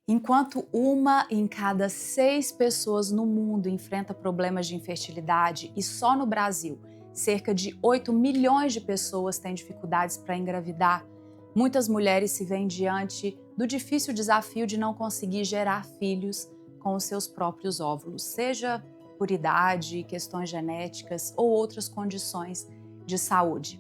Enquanto uma em cada 6 pessoas no mundo enfrenta problemas de infertilidade e só no Brasil cerca de 8 milhões de pessoas têm dificuldades para engravidar, muitas mulheres se veem diante do difícil desafio de não conseguir gerar filhos com os seus próprios óvulos, seja por idade, questões genéticas ou outras condições de saúde.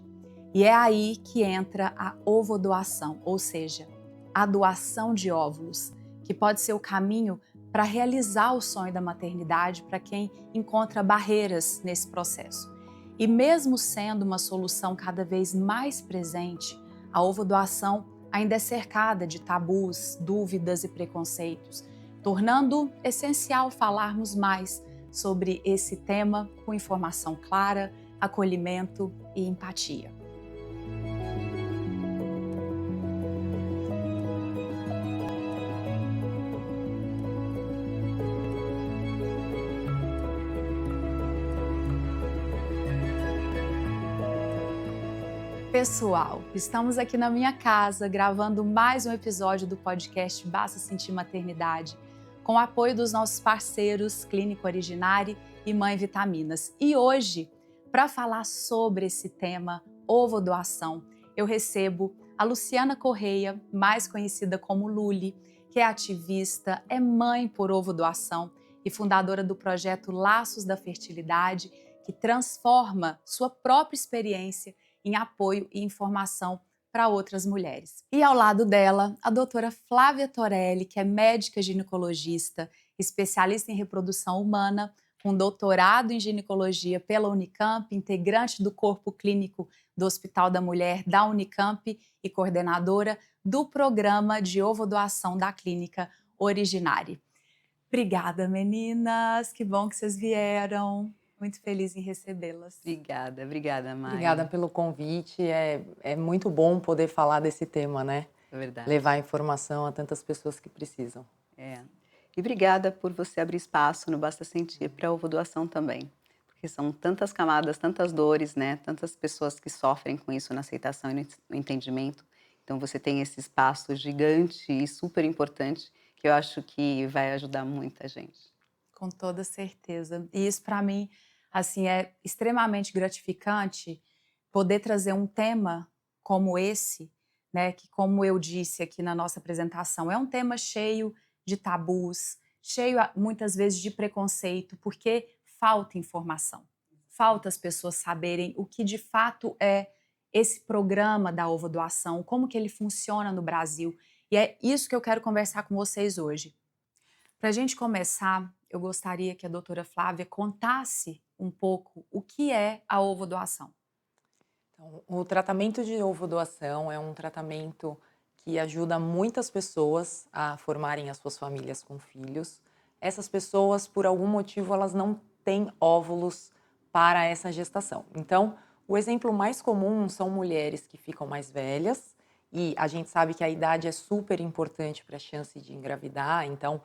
E é aí que entra a ovodoação, ou seja, a doação de óvulos, que pode ser o caminho para realizar o sonho da maternidade para quem encontra barreiras nesse processo. E mesmo sendo uma solução cada vez mais presente, a ovodoação ainda é cercada de tabus, dúvidas e preconceitos, tornando essencial falarmos mais sobre esse tema com informação clara, acolhimento e empatia. Pessoal, estamos aqui na minha casa gravando mais um episódio do podcast Basta Sentir Maternidade, com o apoio dos nossos parceiros Clínica Originari e Mãe Vitaminas. E hoje, para falar sobre esse tema, ovodoação, eu recebo a Luciana Correia, mais conhecida como Luli, que é ativista, é mãe por ovodoação e fundadora do projeto Laços da Fertilidade, que transforma sua própria experiência em apoio e informação para outras mulheres. E ao lado dela, a doutora Flávia Torelli, que é médica ginecologista, especialista em reprodução humana, com doutorado em ginecologia pela Unicamp, integrante do corpo clínico do Hospital da Mulher da Unicamp e coordenadora do programa de ovodoação da Clínica Originari. Obrigada, meninas! Que bom que vocês vieram. Muito feliz em recebê-las. Obrigada, Mai. Obrigada pelo convite. É muito bom poder falar desse tema, né? É verdade. Levar informação a tantas pessoas que precisam. É. E obrigada por você abrir espaço no Basta Sentir para a ovodoação também. Porque são tantas camadas, tantas dores, né? Tantas pessoas que sofrem com isso na aceitação e no entendimento. Então você tem esse espaço gigante e super importante que eu acho que vai ajudar muita gente. Com toda certeza. E isso para mim, assim, é extremamente gratificante poder trazer um tema como esse, né, que como eu disse aqui na nossa apresentação, é um tema cheio de tabus, cheio muitas vezes de preconceito, porque falta informação. Falta as pessoas saberem o que de fato é esse programa da ovodoação, como que ele funciona no Brasil. E é isso que eu quero conversar com vocês hoje. Para a gente começar, eu gostaria que a doutora Flávia contasse um pouco o que é a ovodoação. Então, o tratamento de ovodoação é um tratamento que ajuda muitas pessoas a formarem as suas famílias com filhos. Essas pessoas, por algum motivo, elas não têm óvulos para essa gestação. Então, o exemplo mais comum são mulheres que ficam mais velhas, e a gente sabe que a idade é super importante para a chance de engravidar. Então,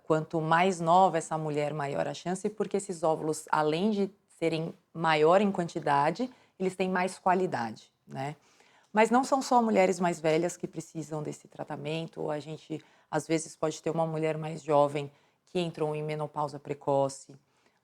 quanto mais nova essa mulher, maior a chance, porque esses óvulos, além de serem maior em quantidade, eles têm mais qualidade, né? Mas não são só mulheres mais velhas que precisam desse tratamento. A gente, às vezes, pode ter uma mulher mais jovem que entrou em menopausa precoce,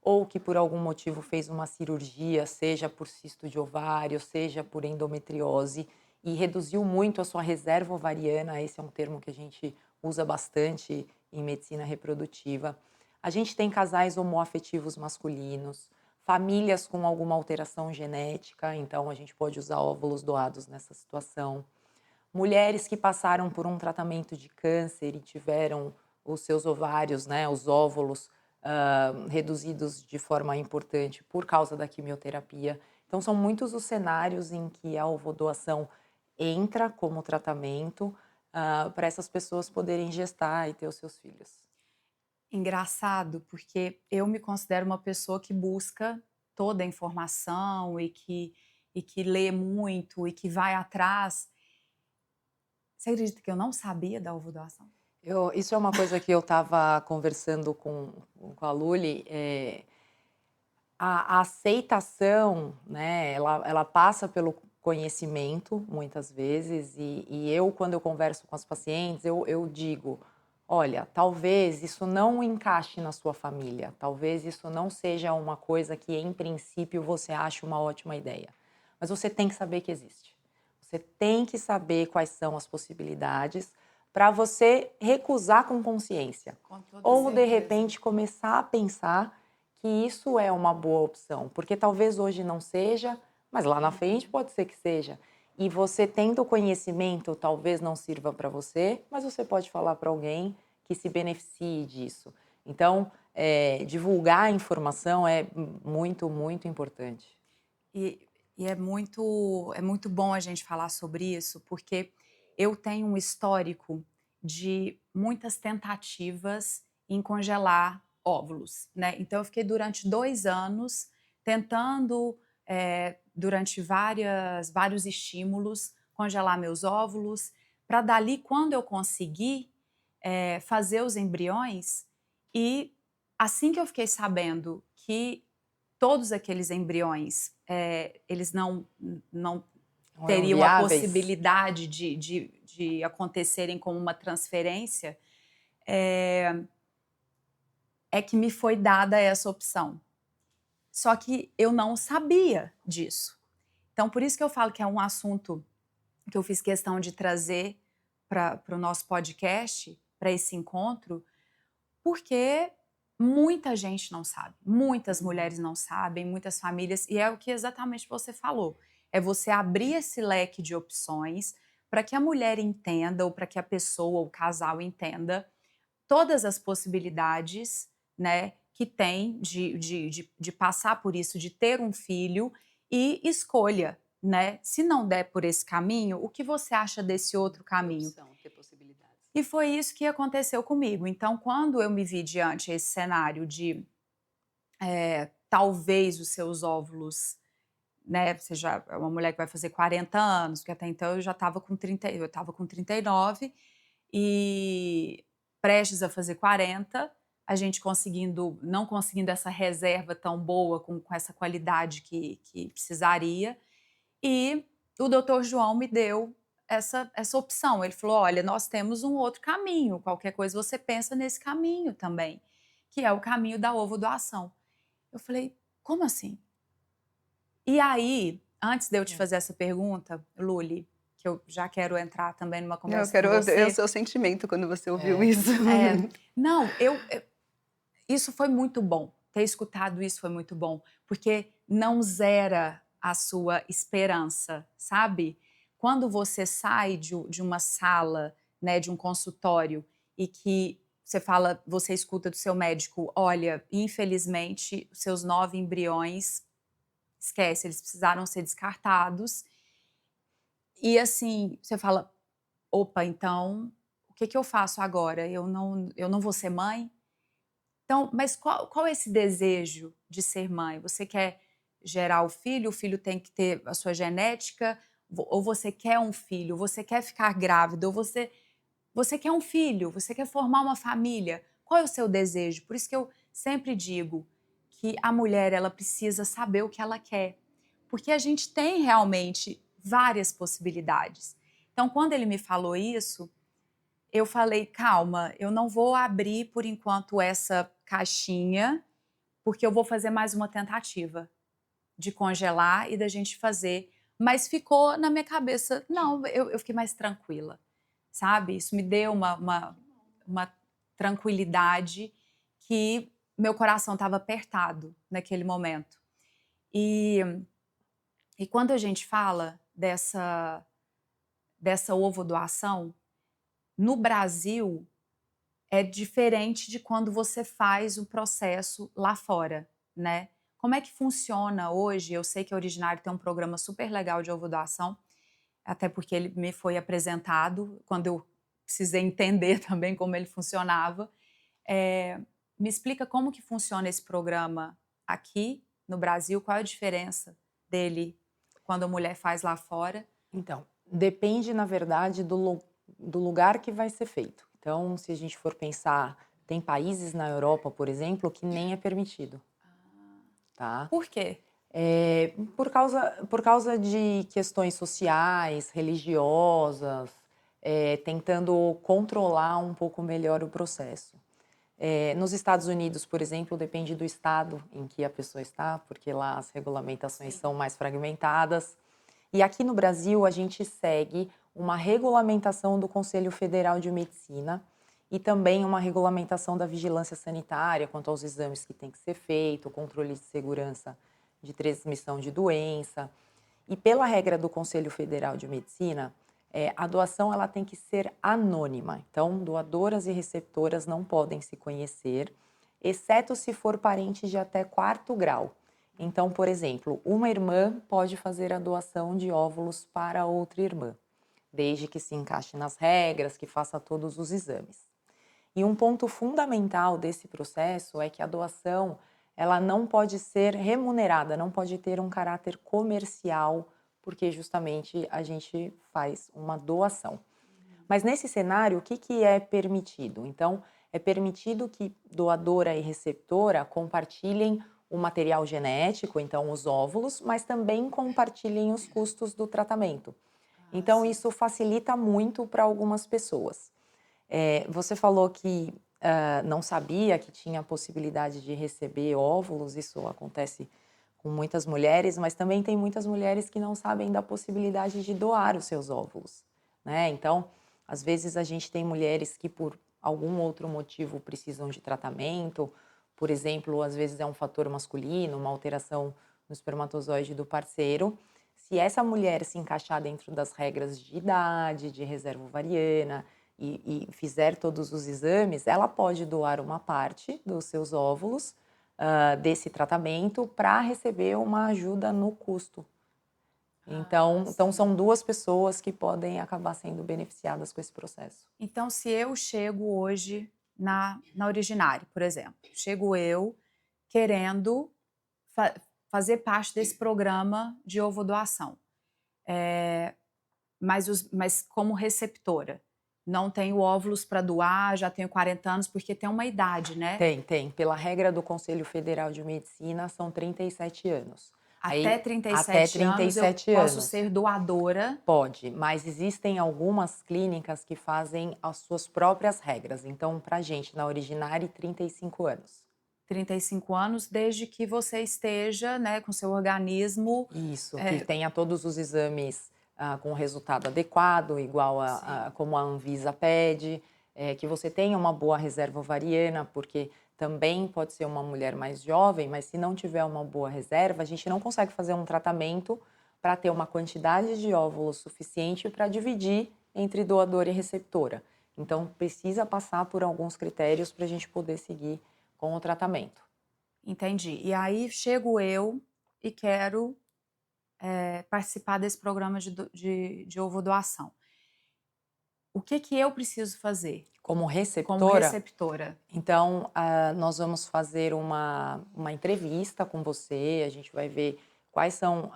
ou que por algum motivo fez uma cirurgia, seja por cisto de ovário, seja por endometriose, e reduziu muito a sua reserva ovariana. Esse é um termo que a gente usa bastante em medicina reprodutiva. A gente tem casais homoafetivos masculinos, famílias com alguma alteração genética, então a gente pode usar óvulos doados nessa situação. Mulheres que passaram por um tratamento de câncer e tiveram os seus ovários, né, os óvulos reduzidos de forma importante por causa da quimioterapia. Então são muitos os cenários em que a ovodoação entra como tratamento para essas pessoas poderem gestar e ter os seus filhos. Engraçado, porque eu me considero uma pessoa que busca toda a informação e que lê muito e que vai atrás. Você acredita que eu não sabia da ovodoação? Isso é uma coisa que eu estava conversando com a Luli. A aceitação, né, ela passa pelo conhecimento, muitas vezes, e eu, quando eu converso com as pacientes, eu digo, olha, talvez isso não encaixe na sua família, talvez isso não seja uma coisa que, em princípio, você ache uma ótima ideia. Mas você tem que saber que existe. Você tem que saber quais são as possibilidades para você recusar com consciência. Com toda Ou, de certeza. repente, começar a pensar que isso é uma boa opção. Porque talvez hoje não seja, mas lá na frente pode ser que seja. E você tendo conhecimento, talvez não sirva para você, mas você pode falar para alguém que se beneficie disso. Então, divulgar a informação é muito, muito importante. E é muito bom a gente falar sobre isso, porque eu tenho um histórico de muitas tentativas em congelar óvulos, né? Então eu fiquei durante 2 anos tentando, durante vários estímulos, congelar meus óvulos, para dali, quando eu consegui, fazer os embriões, e assim que eu fiquei sabendo que todos aqueles embriões, eles não Não eram teriam a viáveis? possibilidade de acontecerem como uma transferência, é que me foi dada essa opção. Só que eu não sabia disso. Então, por isso que eu falo que é um assunto que eu fiz questão de trazer para o nosso podcast, para esse encontro, porque muita gente não sabe, muitas mulheres não sabem, muitas famílias, e é o que exatamente você falou, é você abrir esse leque de opções para que a mulher entenda, ou para que a pessoa, o casal entenda todas as possibilidades, né, que tem de passar por isso, de ter um filho, e escolha, né? Se não der por esse caminho, o que você acha desse outro Ter caminho? opção, ter possibilidades. E foi isso que aconteceu comigo. Então, quando eu me vi diante esse cenário de talvez os seus óvulos, né, você já é uma mulher que vai fazer 40 anos, porque até então eu já estava com 30, eu estava com 39 e prestes a fazer 40, a gente não conseguindo essa reserva tão boa, com essa qualidade que precisaria, e o doutor João me deu essa opção. Ele falou: olha, nós temos um outro caminho, qualquer coisa você pensa nesse caminho também, que é o caminho da ovodoação. Eu falei: como assim? E aí, antes de eu te fazer essa pergunta, Luli, que eu já quero entrar também numa Não, eu conversa com quero ver o você. seu sentimento quando você ouviu É. isso. Não, isso foi muito bom. Ter escutado isso foi muito bom, porque não zera a sua esperança, sabe? Quando você sai de uma sala, né, de um consultório, e que você escuta do seu médico: olha, infelizmente, os seus 9 embriões, esquece, eles precisaram ser descartados. E assim, você fala: opa, então, o que eu faço agora? Eu não vou ser mãe? Então, mas qual é esse desejo de ser mãe? Você quer gerar o filho tem que ter a sua genética, ou você quer um filho, você quer ficar grávida, ou você quer um filho, você quer formar uma família. Qual é o seu desejo? Por isso que eu sempre digo que a mulher, ela precisa saber o que ela quer, porque a gente tem realmente várias possibilidades. Então, quando ele me falou isso, eu falei: calma, eu não vou abrir por enquanto essa caixinha, porque eu vou fazer mais uma tentativa de congelar e da gente fazer. Mas ficou na minha cabeça, não, eu fiquei mais tranquila, sabe? Isso me deu uma tranquilidade, que meu coração estava apertado naquele momento. E, e quando a gente fala dessa ovodoação, no Brasil, é diferente de quando você faz o processo lá fora, né? Como é que funciona hoje? Eu sei que a Originário tem um programa super legal de ovodoação, até porque ele me foi apresentado quando eu precisei entender também como ele funcionava. Me explica como que funciona esse programa aqui no Brasil, qual é a diferença dele quando a mulher faz lá fora? Então, depende, na verdade, do lugar que vai ser feito. Então, se a gente for pensar, tem países na Europa, por exemplo, que nem é permitido, tá? Por quê? Por causa de questões sociais, religiosas, tentando controlar um pouco melhor o processo. Nos Estados Unidos, por exemplo, depende do estado em que a pessoa está, porque lá as regulamentações são mais fragmentadas. E aqui no Brasil, a gente segue uma regulamentação do Conselho Federal de Medicina e também uma regulamentação da vigilância sanitária quanto aos exames que tem que ser feito, o controle de segurança de transmissão de doença. E pela regra do Conselho Federal de Medicina, a doação ela tem que ser anônima. Então, doadoras e receptoras não podem se conhecer, exceto se for parente de até 4º grau. Então, por exemplo, uma irmã pode fazer a doação de óvulos para outra irmã, desde que se encaixe nas regras, que faça todos os exames. E um ponto fundamental desse processo é que a doação ela não pode ser remunerada, não pode ter um caráter comercial, porque justamente a gente faz uma doação. Mas nesse cenário, o que é permitido? Então, é permitido que doadora e receptora compartilhem o material genético, então os óvulos, mas também compartilhem os custos do tratamento. Então, isso facilita muito para algumas pessoas. Você falou que não sabia que tinha a possibilidade de receber óvulos, isso acontece com muitas mulheres, mas também tem muitas mulheres que não sabem da possibilidade de doar os seus óvulos, né? Então, às vezes a gente tem mulheres que por algum outro motivo precisam de tratamento, por exemplo, às vezes é um fator masculino, uma alteração no espermatozoide do parceiro. Se essa mulher se encaixar dentro das regras de idade, de reserva ovariana e fizer todos os exames, ela pode doar uma parte dos seus óvulos desse tratamento para receber uma ajuda no custo. Então, são 2 pessoas que podem acabar sendo beneficiadas com esse processo. Então, se eu chego hoje na Originário, por exemplo, chego eu querendo fazer parte desse programa de ovodoação, mas como receptora, não tenho óvulos para doar, já tenho 40 anos, porque tem uma idade, né? Tem. Pela regra do Conselho Federal de Medicina, são 37 anos. Até 37 anos eu posso ser doadora? Pode, mas existem algumas clínicas que fazem as suas próprias regras. Então, pra gente, na Originária, 35 anos. 35 anos, desde que você esteja, né, com seu organismo... Isso, que tenha todos os exames com resultado adequado, igual como a Anvisa pede, que você tenha uma boa reserva ovariana, porque também pode ser uma mulher mais jovem, mas se não tiver uma boa reserva, a gente não consegue fazer um tratamento para ter uma quantidade de óvulos suficiente para dividir entre doadora e receptora. Então, precisa passar por alguns critérios para a gente poder seguir com o tratamento. Entendi. E aí chego eu e quero participar desse programa de ovodoação. O que eu preciso fazer? Como receptora? Como receptora. Então, nós vamos fazer uma entrevista com você, a gente vai ver quais são,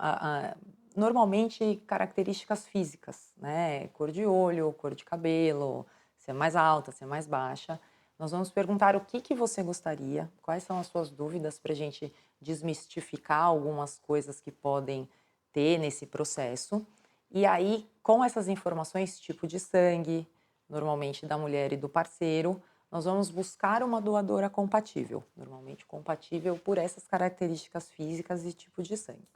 normalmente, características físicas, né? Cor de olho, cor de cabelo, se é mais alta, se é mais baixa. Nós vamos perguntar o que você gostaria, quais são as suas dúvidas para a gente desmistificar algumas coisas que podem ter nesse processo. E aí, com essas informações, tipo de sangue, normalmente da mulher e do parceiro, nós vamos buscar uma doadora compatível, normalmente compatível por essas características físicas e tipo de sangue.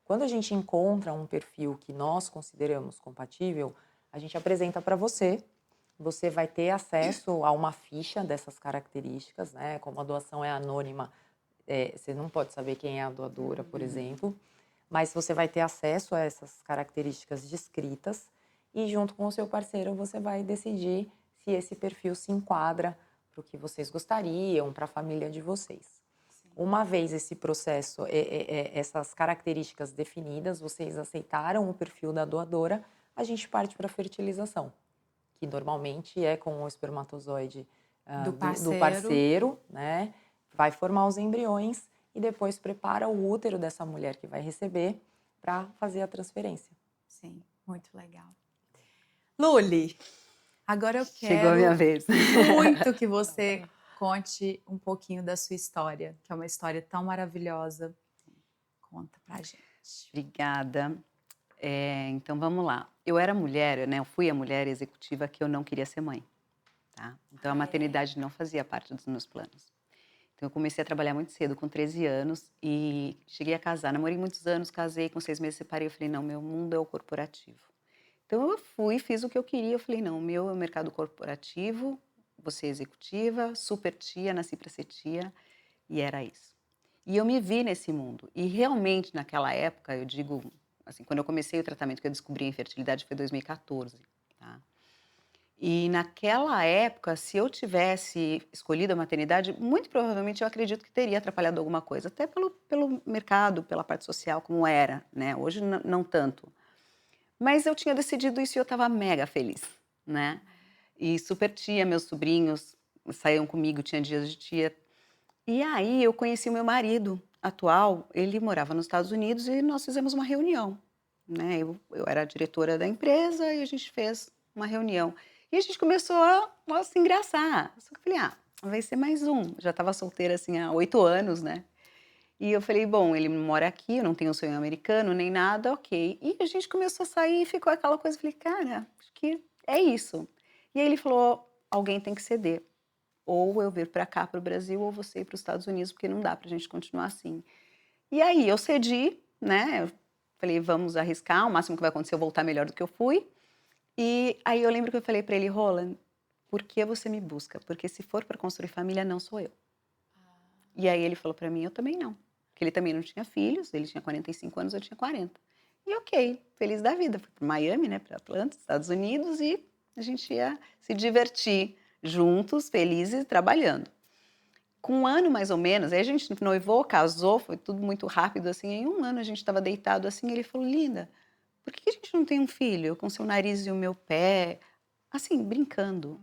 Quando a gente encontra um perfil que nós consideramos compatível, a gente apresenta para você, você vai ter acesso a uma ficha dessas características, né? Como a doação é anônima, você não pode saber quem é a doadora, por exemplo, mas você vai ter acesso a essas características descritas e junto com o seu parceiro você vai decidir se esse perfil se enquadra para o que vocês gostariam, para a família de vocês. Sim. Uma vez esse processo, essas características definidas, vocês aceitaram o perfil da doadora, a gente parte para a fertilização, que normalmente é com o espermatozoide do parceiro, né? Vai formar os embriões e depois prepara o útero dessa mulher que vai receber para fazer a transferência. Sim, muito legal. Luli, agora eu quero Chegou a minha vez. muito que você conte um pouquinho da sua história, que é uma história tão maravilhosa. Conta pra gente. Obrigada. Então vamos lá. Eu era mulher, né, eu fui a mulher executiva que eu não queria ser mãe, tá. Então a Ah, é? maternidade não fazia parte dos meus planos. Então eu comecei a trabalhar muito cedo, com 13 anos, e cheguei a casar. Namorei muitos anos, casei, com 6 meses separei, eu falei: "Não, meu mundo é o corporativo". Então eu fui, fiz o que eu queria, eu falei: "Não, o meu é o mercado corporativo, vou ser executiva, super tia, nasci para ser tia", e era isso. E eu me vi nesse mundo. E realmente naquela época, eu digo, assim, quando eu comecei o tratamento que eu descobri a infertilidade foi 2014, tá. E naquela época, se eu tivesse escolhido a maternidade, muito provavelmente eu acredito que teria atrapalhado alguma coisa, até pelo mercado, pela parte social como era, né, hoje não tanto. Mas eu tinha decidido isso e eu estava mega feliz, né. E super tia, meus sobrinhos saíam comigo, tinha dias de tia. E aí eu conheci o meu marido atual, ele morava nos Estados Unidos e nós fizemos uma reunião, né, eu era a diretora da empresa e a gente fez uma reunião. E a gente começou a se engraçar, só que eu falei: "Ah, vai ser mais um", já estava solteira, assim, há 8 anos, né. E eu falei: "Bom, ele mora aqui, eu não tenho sonho americano nem nada, ok". E a gente começou a sair e ficou aquela coisa, eu falei: "Cara, acho que é isso". E aí ele falou: "Alguém tem que ceder". Ou eu vir para cá, para o Brasil, ou você ir para os Estados Unidos, porque não dá para a gente continuar assim. E aí eu cedi, né, eu falei: "Vamos arriscar, o máximo que vai acontecer é eu voltar melhor do que eu fui". E aí eu lembro que eu falei para ele: "Roland, por que você me busca? Porque se for para construir família, não sou eu". E aí ele falou para mim: "Eu também não". Porque ele também não tinha filhos, ele tinha 45 anos, eu tinha 40. E ok, feliz da vida, fui para Miami, né, para Atlanta, Estados Unidos, e a gente ia se divertir juntos, felizes, trabalhando. Com 1 ano mais ou menos, aí a gente noivou, casou, foi tudo muito rápido, assim, em 1 ano a gente estava deitado, assim, ele falou: "Linda, por que a gente não tem um filho com seu nariz e o meu pé?", assim, brincando.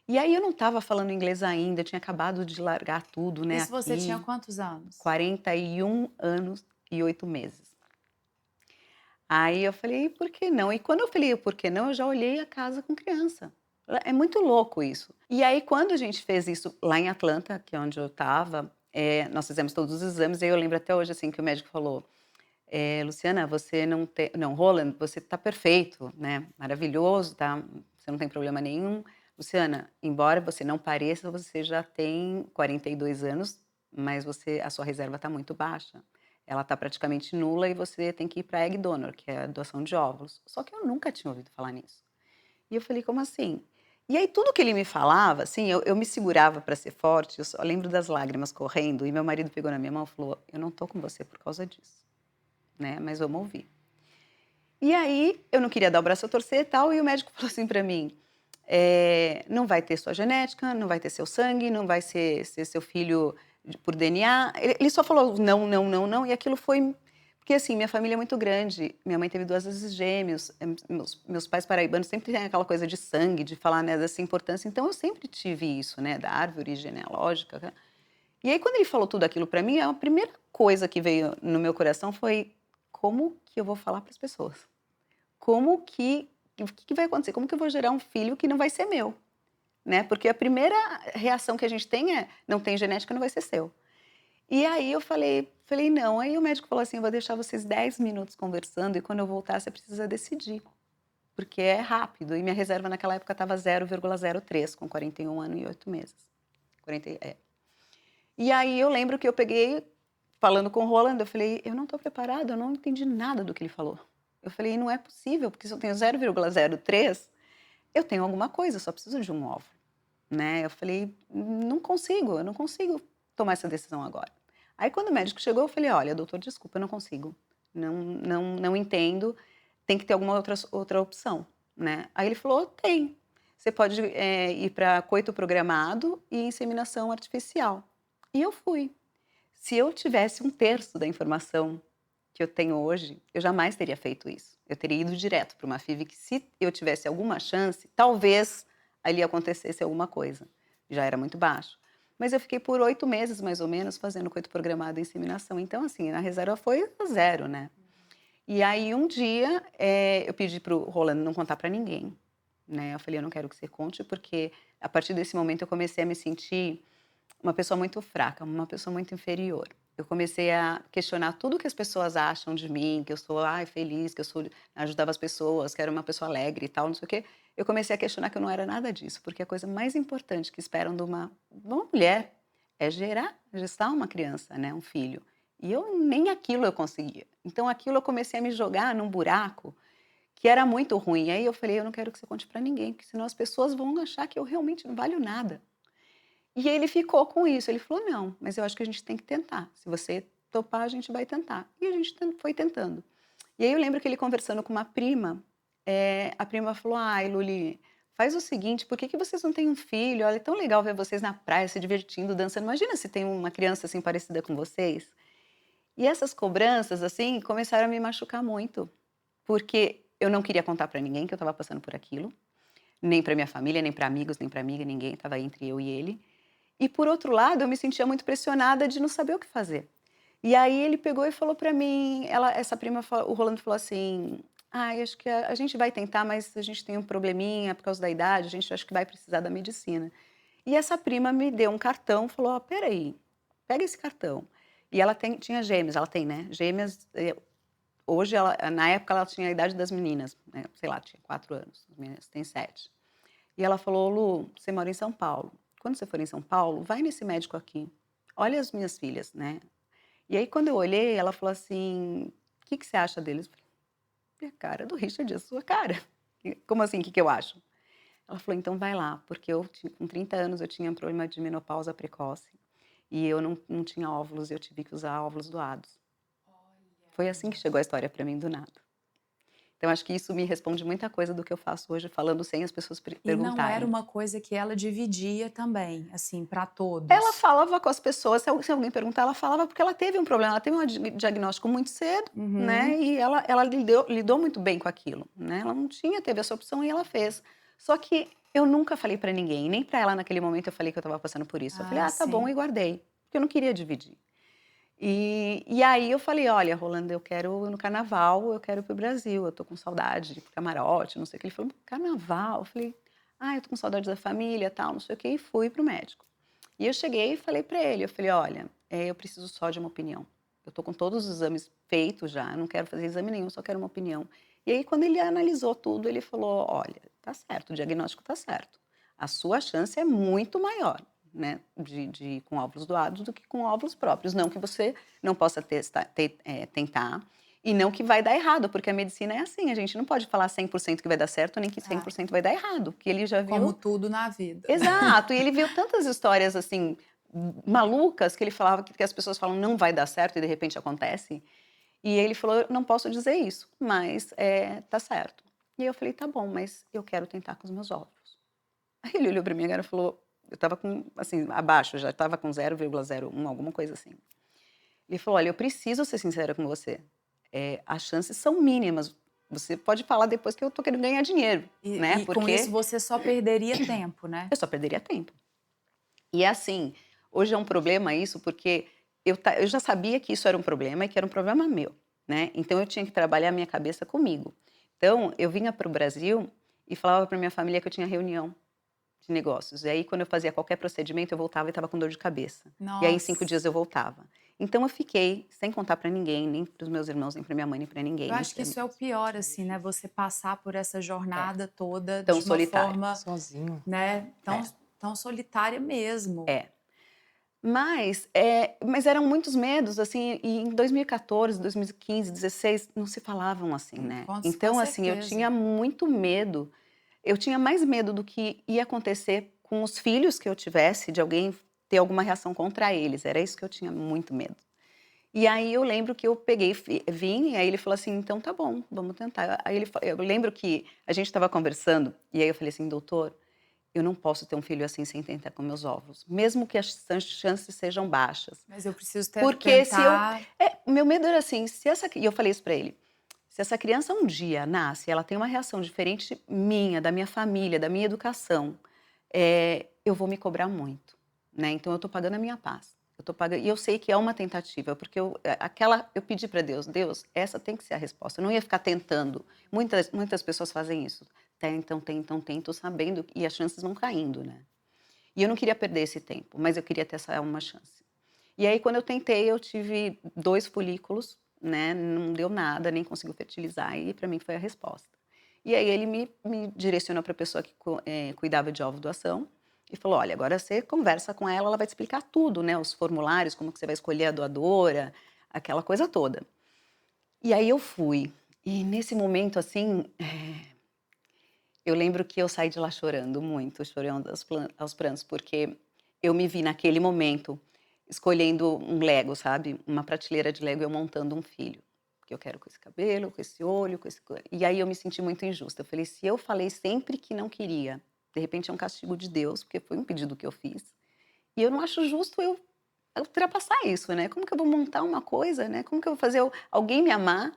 E aí eu não estava falando inglês ainda, eu tinha acabado de largar tudo, né, Isso você tinha aqui, quantos anos? 41 anos e 8 meses. Aí eu falei: "Por que não?". E quando eu falei: "Por que não?", eu já olhei a casa com criança. É muito louco isso. E aí quando a gente fez isso lá em Atlanta, que é onde eu estava, nós fizemos todos os exames, e aí eu lembro até hoje, assim, que o médico falou: "Luciana, você não, Roland, você está perfeito, né, maravilhoso, tá, você não tem problema nenhum. Luciana, embora você não pareça, você já tem 42 anos, mas a sua reserva está muito baixa. Ela está praticamente nula e você tem que ir para egg donor, que é a doação de óvulos". Só que eu nunca tinha ouvido falar nisso. E eu falei: "Como assim?". E aí tudo que ele me falava, assim, eu me segurava para ser forte, eu só lembro das lágrimas correndo, e meu marido pegou na minha mão e falou: "Eu não tô com você por causa disso, né, mas vamos ouvir". E aí eu não queria dar o braço a torcer e tal, e o médico falou assim para mim: "Não vai ter sua genética, não vai ter seu sangue, não vai ser seu filho por DNA". Ele só falou não, não, não, não, e aquilo foi porque, assim, minha família é muito grande, minha mãe teve 2 vezes gêmeos, meus pais paraibanos sempre têm aquela coisa de sangue, de falar, né, dessa importância, então eu sempre tive isso, né, da árvore genealógica, né. E aí quando ele falou tudo aquilo para mim, a primeira coisa que veio no meu coração foi: "Como que eu vou falar para as pessoas?". Como que o que que vai acontecer? Como que eu vou gerar um filho que não vai ser meu, né, porque a primeira reação que a gente tem é: "Não tem genética, não vai ser seu". E aí eu falei: "Não". Aí o médico falou assim: "Eu vou deixar vocês 10 minutos conversando e quando eu voltar você precisa decidir, porque é rápido". E minha reserva naquela época estava 0,03 com 41 anos e 8 meses. 40 é. E aí eu lembro que eu peguei, falando com o Roland, eu falei: "Eu não estou preparada, eu não entendi nada do que ele falou". Eu falei: "Não é possível, porque se eu tenho 0,03, eu tenho alguma coisa, eu só preciso de um óvulo", né. Eu falei: "Não consigo, eu não consigo tomar essa decisão agora". Aí quando o médico chegou eu falei: "Olha, doutor, desculpa, eu não consigo, não entendo, tem que ter alguma outra opção, né". Aí ele falou: "Tem, você pode, ir para coito programado e inseminação artificial". E eu fui. Se eu tivesse 1/3 da informação que eu tenho hoje, eu jamais teria feito isso. Eu teria ido direto para uma FIV que, se eu tivesse alguma chance, talvez ali acontecesse alguma coisa. Já era muito baixo. Mas eu fiquei por 8 meses, mais ou menos, fazendo coito programado e inseminação. Então, assim, a reserva foi zero, né. E aí um dia, eu pedi para o Roland não contar para ninguém, né. Eu falei: "Eu não quero que você conte", porque a partir desse momento eu comecei a me sentir uma pessoa muito fraca, uma pessoa muito inferior. Eu comecei a questionar tudo que as pessoas acham de mim, que eu sou, feliz, que eu sou ajudava as pessoas, que era uma pessoa alegre e tal, não sei o quê. Eu comecei a questionar que eu não era nada disso, porque a coisa mais importante que esperam de uma mulher é gestar uma criança, né, um filho. E eu nem aquilo eu conseguia. Então aquilo eu comecei a me jogar num buraco que era muito ruim. Aí eu falei: "Eu não quero que você conte pra ninguém, porque senão as pessoas vão achar que eu realmente não valho nada". E ele ficou com isso, ele falou: "Não, mas eu acho que a gente tem que tentar. Se você topar, a gente vai tentar". E a gente foi tentando. E aí eu lembro que ele conversando com uma prima, a prima falou: "Ai, Luli, faz o seguinte, por que que vocês não têm um filho? Olha, é tão legal ver vocês na praia se divertindo, dançando. Imagina se tem uma criança assim parecida com vocês". E essas cobranças, assim, começaram a me machucar muito, porque eu não queria contar pra ninguém que eu estava passando por aquilo, nem pra minha família, nem pra amigos, nem pra amiga, ninguém, estava entre eu e ele. E por outro lado, eu me sentia muito pressionada de não saber o que fazer. E aí ele pegou e falou pra mim, essa prima, o Rolando falou assim: "Ai, acho que a gente vai tentar, mas a gente tem um probleminha por causa da idade, a gente acho que vai precisar da medicina". E essa prima me deu um cartão, falou: "Ó, espera aí, pega esse cartão". E ela tinha gêmeos, ela tem, né, gêmeas, hoje na época ela tinha a idade das meninas, né, sei lá, tinha 4 anos, as meninas têm 7. E ela falou: "Lu, você mora em São Paulo. Quando você for em São Paulo, vai nesse médico aqui. Olha as minhas filhas, né". E aí quando eu olhei, ela falou assim: "O que que você acha deles?" Eu falei: "A cara do Richard, é a sua cara". "Como assim, o que que eu acho?" Ela falou: "Então vai lá", porque com 30 anos eu tinha um problema de menopausa precoce, e eu não tinha óvulos e eu tive que usar óvulos doados. Foi assim que chegou a história pra mim, do nada. Então acho que isso me responde muita coisa do que eu faço hoje, falando sem as pessoas E não era perguntarem. uma coisa que ela dividia também, assim, para Ela todos? falava com as pessoas, se alguém perguntar, ela falava porque ela teve um problema, ela teve um diagnóstico muito cedo, né, Uhum. e ela lidou muito bem com aquilo, né, ela não tinha, teve essa opção e ela fez. Só que eu nunca falei pra ninguém, nem pra ela naquele momento eu falei que eu estava passando por isso, eu falei: Ah, "Ah, tá bom", e sim. guardei, porque eu não queria dividir. E aí eu falei: "Olha, Rolando, eu quero no carnaval, eu quero ir para o Brasil, eu tô com saudade de ir para o camarote, não sei o quê". Ele falou: "Carnaval?". Eu falei: "Ah, eu tô com saudade da família, tal, não sei o quê", e fui para o médico. E eu cheguei e falei pra ele, eu falei: "Olha, eu preciso só de uma opinião. Eu tô com todos os exames feitos já, eu não quero fazer exame nenhum, só quero uma opinião". E aí quando ele analisou tudo, ele falou: "Olha, tá certo, o diagnóstico tá certo. A sua chance é muito maior, né, de ir com óvulos doados do que com óvulos próprios. Não que você não possa tentar, e não que vai dar errado, porque a medicina é assim, a gente não pode falar 100% que vai dar certo, nem que cem É, por cento vai dar errado, que ele já como viu". tudo na vida. Exato, e ele viu tantas histórias, assim, malucas, que ele falava que as pessoas falam: "Não vai dar certo", e de repente acontece. E ele falou: "Eu não posso dizer isso, mas, tá certo". E aí eu falei: "Tá bom, mas eu quero tentar com os meus óvulos". Aí ele olhou pra minha cara e falou, eu estava com, assim, abaixo, já estava com 0,01, alguma coisa assim. Ele falou: "Olha, eu preciso ser sincera com você, as chances são mínimas, você pode falar depois que eu tô querendo ganhar dinheiro, né, E com isso porque você só perderia tempo, né? eu só perderia tempo". E é assim, hoje é um problema isso, porque eu já sabia que isso era um problema e que era um problema meu, né, então eu tinha que trabalhar a minha cabeça comigo. Então, eu vinha para o Brasil e falava para minha família que eu tinha reunião de negócios, e aí quando eu fazia qualquer procedimento eu voltava e estava com dor de cabeça. E aí em 5 Nossa, dias eu voltava. Então eu fiquei sem contar para ninguém, nem para os meus irmãos, nem para minha mãe, nem para ninguém, eu nem acho que para isso é o amigos. pior, assim, né? Você passar por essa É, jornada toda tão de uma solitária. forma, Sozinho. né, É, tão solitária mesmo. é. Mas eram muitos medos, assim, e em 2014, 2015, 16, não se falavam assim, né. Com Então, assim, eu certeza. tinha muito medo, eu tinha mais medo do que ia acontecer com os filhos que eu tivesse, de alguém ter alguma reação contra eles, era isso que eu tinha muito medo. E aí eu lembro que eu peguei, vim, e aí ele falou assim: "Então tá bom, vamos tentar". Aí eu lembro que a gente estava conversando, e aí eu falei assim: "Doutor, eu não posso ter um filho assim sem tentar com meus óvulos, mesmo que as chances sejam baixas. Mas eu preciso Porque se eu tentar. meu medo era assim, se essa e eu falei isso pra ele: "Se essa criança um dia nasce, ela tem uma reação diferente minha, da minha família, da minha educação, eu vou me cobrar muito, né, então eu tô pagando a minha paz. Eu tô pagando e eu sei que é uma tentativa, porque eu pedi pra Deus: "Deus, essa tem que ser a resposta", eu não ia ficar tentando. Muitas pessoas fazem isso, tentam, tentam, tentam, sabendo e as chances vão caindo, né. E eu não queria perder esse tempo, mas eu queria ter essa uma chance. E aí, quando eu tentei, eu tive 2 folículos, né, não deu nada, nem conseguiu fertilizar, e para mim foi a resposta. E aí ele me direcionou para a pessoa que cuidava de ovo-doação, e falou: "Olha, agora você conversa com ela, ela vai te explicar tudo, né, os formulários, como que você vai escolher a doadora, aquela coisa toda". E aí eu fui, e nesse momento, assim, eu lembro que eu saí de lá chorando muito, chorando aos prantos, porque eu me vi naquele momento escolhendo um Lego, sabe, uma prateleira de Lego, eu montando um filho, que eu quero com esse cabelo, com esse olho, com esse e aí eu me senti muito injusta, eu falei: "Se eu falei sempre que não queria, de repente é um castigo de Deus, porque foi um pedido que eu fiz, e eu não acho justo eu ultrapassar isso, né, como que eu vou montar uma coisa, né, como que eu vou fazer alguém me amar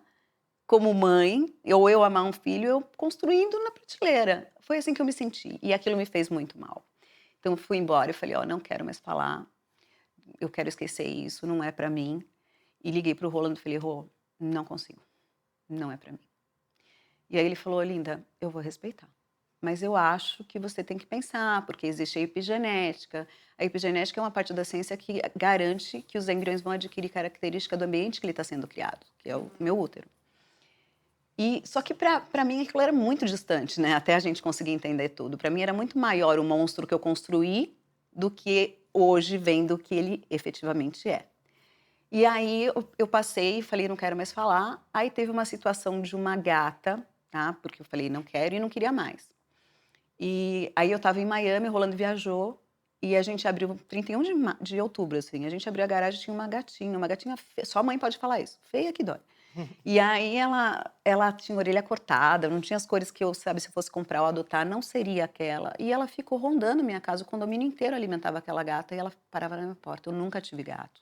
como mãe, ou eu amar um filho, eu construindo na prateleira". Foi assim que eu me senti, e aquilo me fez muito mal. Então eu fui embora, eu falei: "Ó, não quero mais falar, eu quero esquecer isso, não é pra mim". E liguei para o Rolando e falei: "Rô, não consigo, não é pra mim". E aí ele falou: "Linda, eu vou respeitar, mas eu acho que você tem que pensar, porque existe a epigenética. A epigenética é uma parte da ciência que garante que os embriões vão adquirir característica do ambiente que ele está sendo criado, que é o meu útero". E só que para mim aquilo era muito distante, né, até a gente conseguir entender tudo. Para mim era muito maior o monstro que eu construí do que hoje vendo o que ele efetivamente é. E aí eu passei e falei: "Não quero mais falar". Aí teve uma situação de uma gata, tá, porque eu falei: "Não quero", e não queria mais. E aí eu estava em Miami, o Rolando viajou, e a gente abriu 31 de outubro, assim, a gente abriu a garagem, tinha uma gatinha só a mãe pode falar isso, feia que dói. E aí ela tinha orelha cortada, não tinha as cores que eu, sabe, se eu fosse comprar ou adotar, não seria aquela. E ela ficou rondando minha casa, o condomínio inteiro alimentava aquela gata e ela parava na minha porta. Eu nunca tive gato.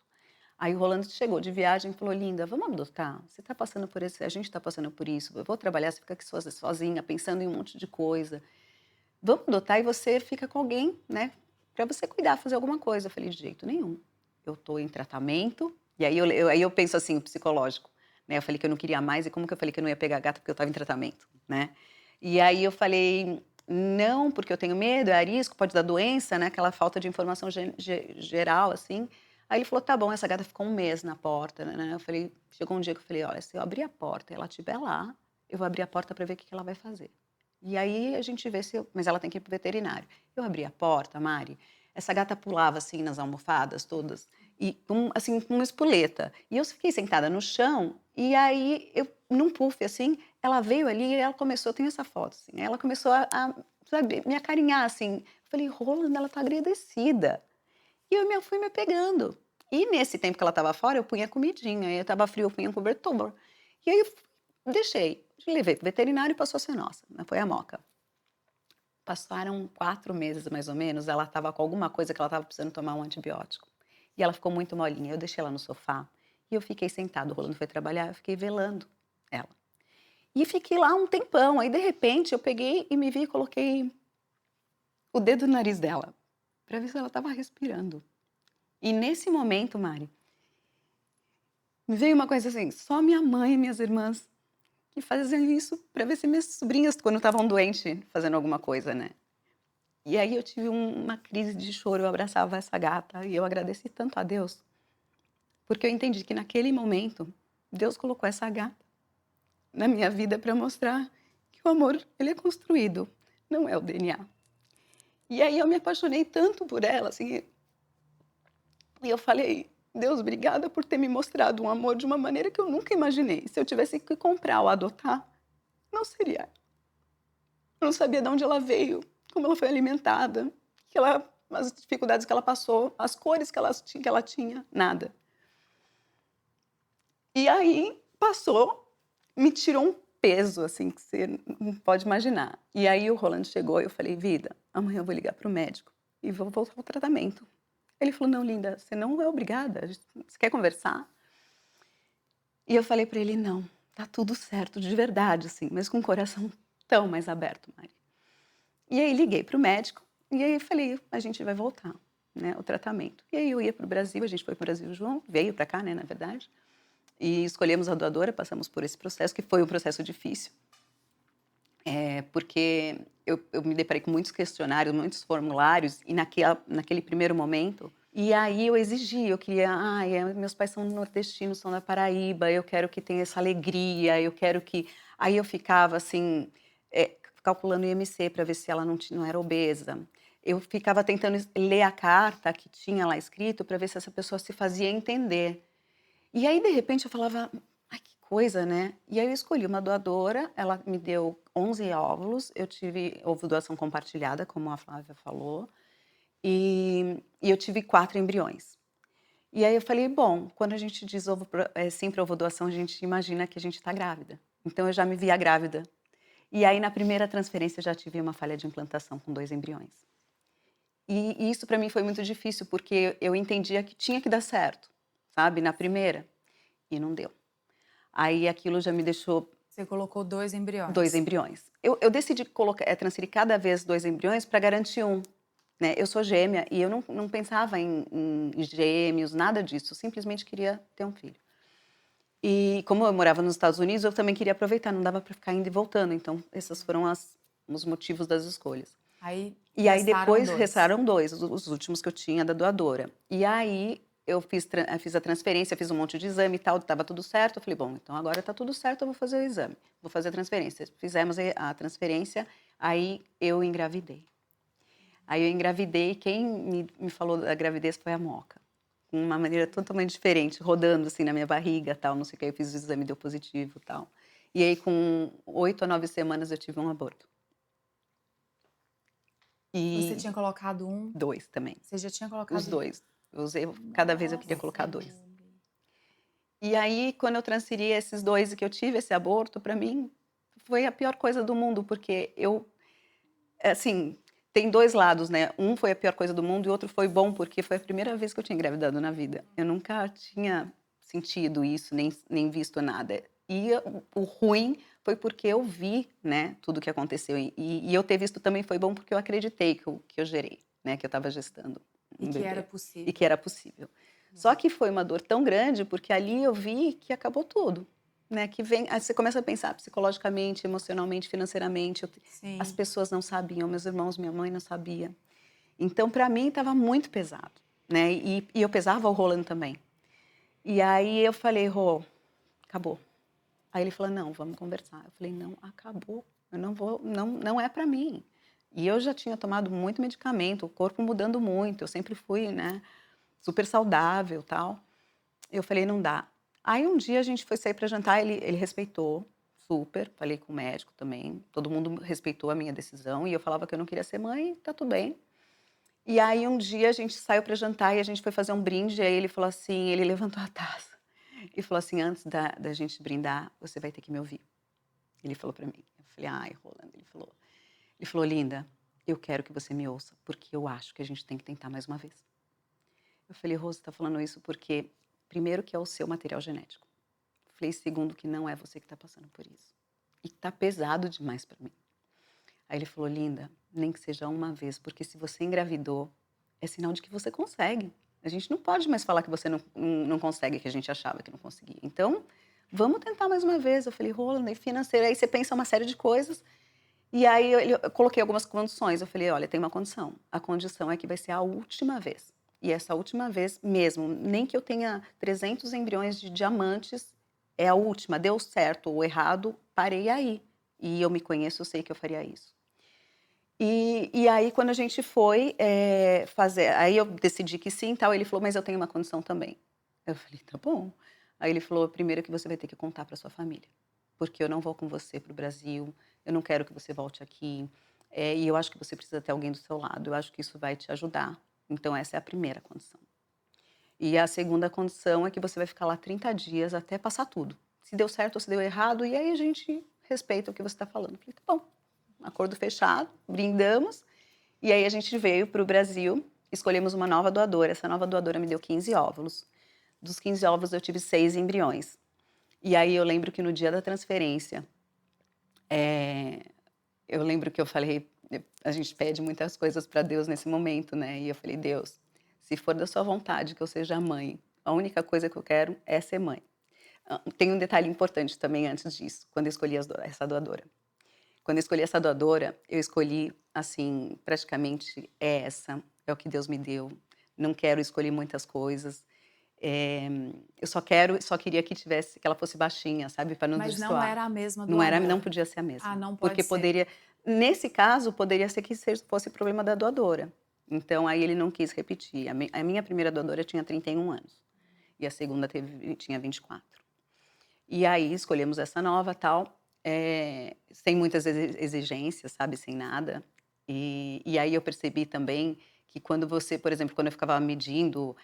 Aí o Rolando chegou de viagem e falou: "Linda, vamos adotar? Você está passando por esse, a gente está passando por isso. Eu vou trabalhar, você fica aqui sozinha, pensando em um monte de coisa. Vamos adotar e você fica com alguém, né, para você cuidar, fazer alguma coisa". Eu falei: "De jeito nenhum. Eu estou em tratamento". E aí eu penso assim, o psicológico, né, eu falei que eu não queria mais, e como que eu falei que eu não ia pegar gato porque eu estava em tratamento, né. E aí eu falei: "Não, porque eu tenho medo, é arisco, pode dar doença", né, aquela falta de informação geral, assim. Aí ele falou: "Tá bom", essa gata ficou um mês na porta, né. Eu falei, chegou um dia que eu falei: "Olha, se eu abrir a porta e ela estiver lá, eu vou abrir a porta para ver o que que ela vai fazer. E aí a gente vê se eu", mas ela tem que ir para o veterinário. Eu abri a porta, Mari, essa gata pulava, assim, nas almofadas todas, e assim, com uma espoleta. E eu fiquei sentada no chão, e aí eu num puff, assim, ela veio ali e ela começou, eu tenho essa foto, assim, ela começou sabe, me acarinhar, assim. Eu falei: "Roland, ela tá agradecida". E eu fui me apegando. E nesse tempo que ela estava fora, eu punha comidinha, aí estava frio, eu punha cobertor. E aí deixei, levei para o veterinário e passou a ser nossa, né, foi a Moca. Passaram 4 meses mais ou menos, ela estava com alguma coisa que ela estava precisando tomar um antibiótico. E ela ficou muito molinha, eu deixei ela no sofá, e eu fiquei sentada, o Rolando foi trabalhar, eu fiquei velando ela. E fiquei lá um tempão, aí de repente eu peguei e me vi e coloquei o dedo no nariz dela, para ver se ela estava respirando. E nesse momento, Mari, me veio uma coisa assim, só minha mãe e minhas irmãs que faziam isso para ver se minhas sobrinhas, quando estavam doentes, fazendo alguma coisa, né. E aí eu tive uma crise de choro, eu abraçava essa gata e eu agradeci tanto a Deus, porque eu entendi que naquele momento, Deus colocou essa gata na minha vida para mostrar que o amor, ele é construído, não é o DNA. E aí eu me apaixonei tanto por ela, assim, e eu falei: "Deus, obrigada por ter me mostrado um amor de uma maneira que eu nunca imaginei. Se eu tivesse que comprar ou adotar, não seria ela. Eu não sabia de onde ela veio, como ela foi alimentada, as dificuldades que ela passou, as cores que ela tinha, nada". E aí passou, me tirou um peso, assim, que você não pode imaginar. E aí o Rolando chegou e eu falei: "Vida, amanhã eu vou ligar para o médico e vou voltar ao tratamento". Ele falou: "Não, linda, você não é obrigada, você quer conversar?". E eu falei para ele: "Não, tá tudo certo, de verdade, assim", mas com o coração tão mais aberto, Mari. E aí liguei para o médico, e aí falei: "A gente vai voltar, né, o tratamento". E aí eu ia para o Brasil, a gente foi para o Brasil junto, veio para cá, né, na verdade, e escolhemos a doadora, passamos por esse processo, que foi um processo difícil, porque eu me deparei com muitos questionários, muitos formulários, e naquele primeiro momento, E aí eu exigi, eu queria, meus pais são nordestinos, são da Paraíba, eu quero que tenha essa alegria, eu quero que... Aí eu ficava assim, calculando o IMC para ver se ela não era obesa. Eu ficava tentando ler a carta que tinha lá escrito para ver se essa pessoa se fazia entender. E aí, de repente, eu falava, ai, que coisa, né? E aí eu escolhi uma doadora, ela me deu 11 óvulos, eu tive doação compartilhada, como a Flávia falou, e eu tive 4 embriões. E aí eu falei, bom, quando a gente diz sim para ovodoação, a gente imagina que a gente está grávida. Então eu já me via grávida. E aí na primeira transferência eu já tive uma falha de implantação com 2 embriões. E isso para mim foi muito difícil, porque eu entendia que tinha que dar certo, sabe, na primeira, e não deu. Aí aquilo já me deixou... Você colocou 2 embriões. 2 embriões. Eu decidi transferir cada vez 2 embriões para garantir um, né. Eu sou gêmea e eu não pensava em gêmeos, nada disso, eu simplesmente queria ter um filho. E como eu morava nos Estados Unidos, eu também queria aproveitar, não dava para ficar indo e voltando, então esses foram os motivos das escolhas. Aí E aí restaram depois 2. restaram 2, os últimos que eu tinha da doadora. E aí eu fiz a transferência, fiz um monte de exame e tal, estava tudo certo. Eu falei, bom, então agora está tudo certo, eu vou fazer o exame, vou fazer a transferência. Fizemos a transferência, aí eu engravidei. Aí eu engravidei, quem me falou da gravidez foi a Moca. De uma maneira totalmente diferente, rodando assim na minha barriga, tal, não sei o que, eu fiz o exame, deu positivo, tal. E aí com 8 a 9 semanas eu tive um aborto. Você tinha colocado 1? 2 também. Você já tinha colocado... Os 2. Eu usei, cada vez eu queria colocar 2. E aí, quando eu transferi esses 2 que eu tive esse aborto, para mim foi a pior coisa do mundo, porque assim, tem 2 lados, né, um foi a pior coisa do mundo e o outro foi bom, porque foi a primeira vez que eu tinha engravidado na vida. Eu nunca tinha sentido isso, nem visto nada. E o ruim foi porque eu vi, né, tudo que aconteceu e eu ter visto também foi bom, porque eu acreditei que eu gerei, né, que eu estava gestando um bebê. era possível. E que era possível. Só que foi uma dor tão grande, porque ali eu vi que acabou tudo, né, aí você começa a pensar psicologicamente, emocionalmente, financeiramente, Sim. as pessoas não sabiam, meus irmãos, minha mãe não sabia. Então, para mim, estava muito pesado, né, e eu pesava o Roland também. E aí eu falei, Rô, acabou. Aí ele falou, não, vamos conversar. Eu falei, não, acabou, eu não vou, não é para mim. E eu já tinha tomado muito medicamento, o corpo mudando muito, eu sempre fui, né, super saudável, tal. Eu falei, não dá. Aí um dia a gente foi sair para jantar, ele respeitou super, falei com o médico também, todo mundo respeitou a minha decisão e eu falava que eu não queria ser mãe, tá tudo bem. E aí um dia a gente saiu para jantar e a gente foi fazer um brinde, aí ele falou assim, ele levantou a taça e falou assim, antes da gente brindar, você vai ter que me ouvir. Ele falou para mim. Eu falei, ai, Rolando, ele falou, linda, eu quero que você me ouça, porque eu acho que a gente tem que tentar mais uma vez. Eu falei, Rô, você tá falando isso porque, primeiro, que é o seu material genético. Eu falei, segundo, que não é você que tá passando por isso. E tá pesado demais para mim. Aí ele falou, linda, nem que seja uma vez, porque se você engravidou, é sinal de que você consegue. A gente não pode mais falar que você não consegue, que a gente achava que não conseguia. Então, vamos tentar mais uma vez. Eu falei, Roland, e financeiro? Aí você pensa uma série de coisas. E aí eu coloquei algumas condições. Eu falei, olha, tem uma condição. A condição é que vai ser a última vez. E essa última vez mesmo, nem que eu tenha 300 embriões de diamantes, é a última. Deu certo ou errado, parei aí. E eu me conheço, eu sei que eu faria isso. E aí, quando a gente foi fazer, aí eu decidi que sim, tal, ele falou, mas eu tenho uma condição também. Eu falei, tá bom. Aí ele falou, primeiro que você vai ter que contar para sua família, porque eu não vou com você para o Brasil, eu não quero que você volte aqui, e eu acho que você precisa ter alguém do seu lado, eu acho que isso vai te ajudar. Então, essa é a primeira condição. E a segunda condição é que você vai ficar lá 30 dias até passar tudo. Se deu certo ou se deu errado, e aí a gente respeita o que você está falando. Eu falei, tá bom. Acordo fechado, brindamos, e aí a gente veio para o Brasil, escolhemos uma nova doadora. Essa nova doadora me deu 15 óvulos. Dos 15 óvulos eu tive 6 embriões. E aí eu lembro que no dia da transferência, eu lembro que eu falei, a gente pede muitas coisas para Deus nesse momento, né? E eu falei, Deus, se for da sua vontade que eu seja mãe, a única coisa que eu quero é ser mãe. Tem um detalhe importante também antes disso, quando eu escolhi essa doadora. Quando eu escolhi essa doadora, eu escolhi, assim, praticamente é o que Deus me deu. não quero escolher muitas coisas. Eu só queria que ela fosse baixinha, sabe, para não Mas não destoar. era a mesma Não era, não doadora? podia ser a Ah, mesma, não pode porque ser. nesse caso, poderia ser que fosse problema da doadora. Então aí ele não quis repetir. A minha primeira doadora tinha 31 anos, e a segunda tinha 24. E aí escolhemos essa nova, tal, sem muitas exigências, sabe, sem nada. E aí eu percebi também que quando você, por exemplo, quando eu ficava medindo,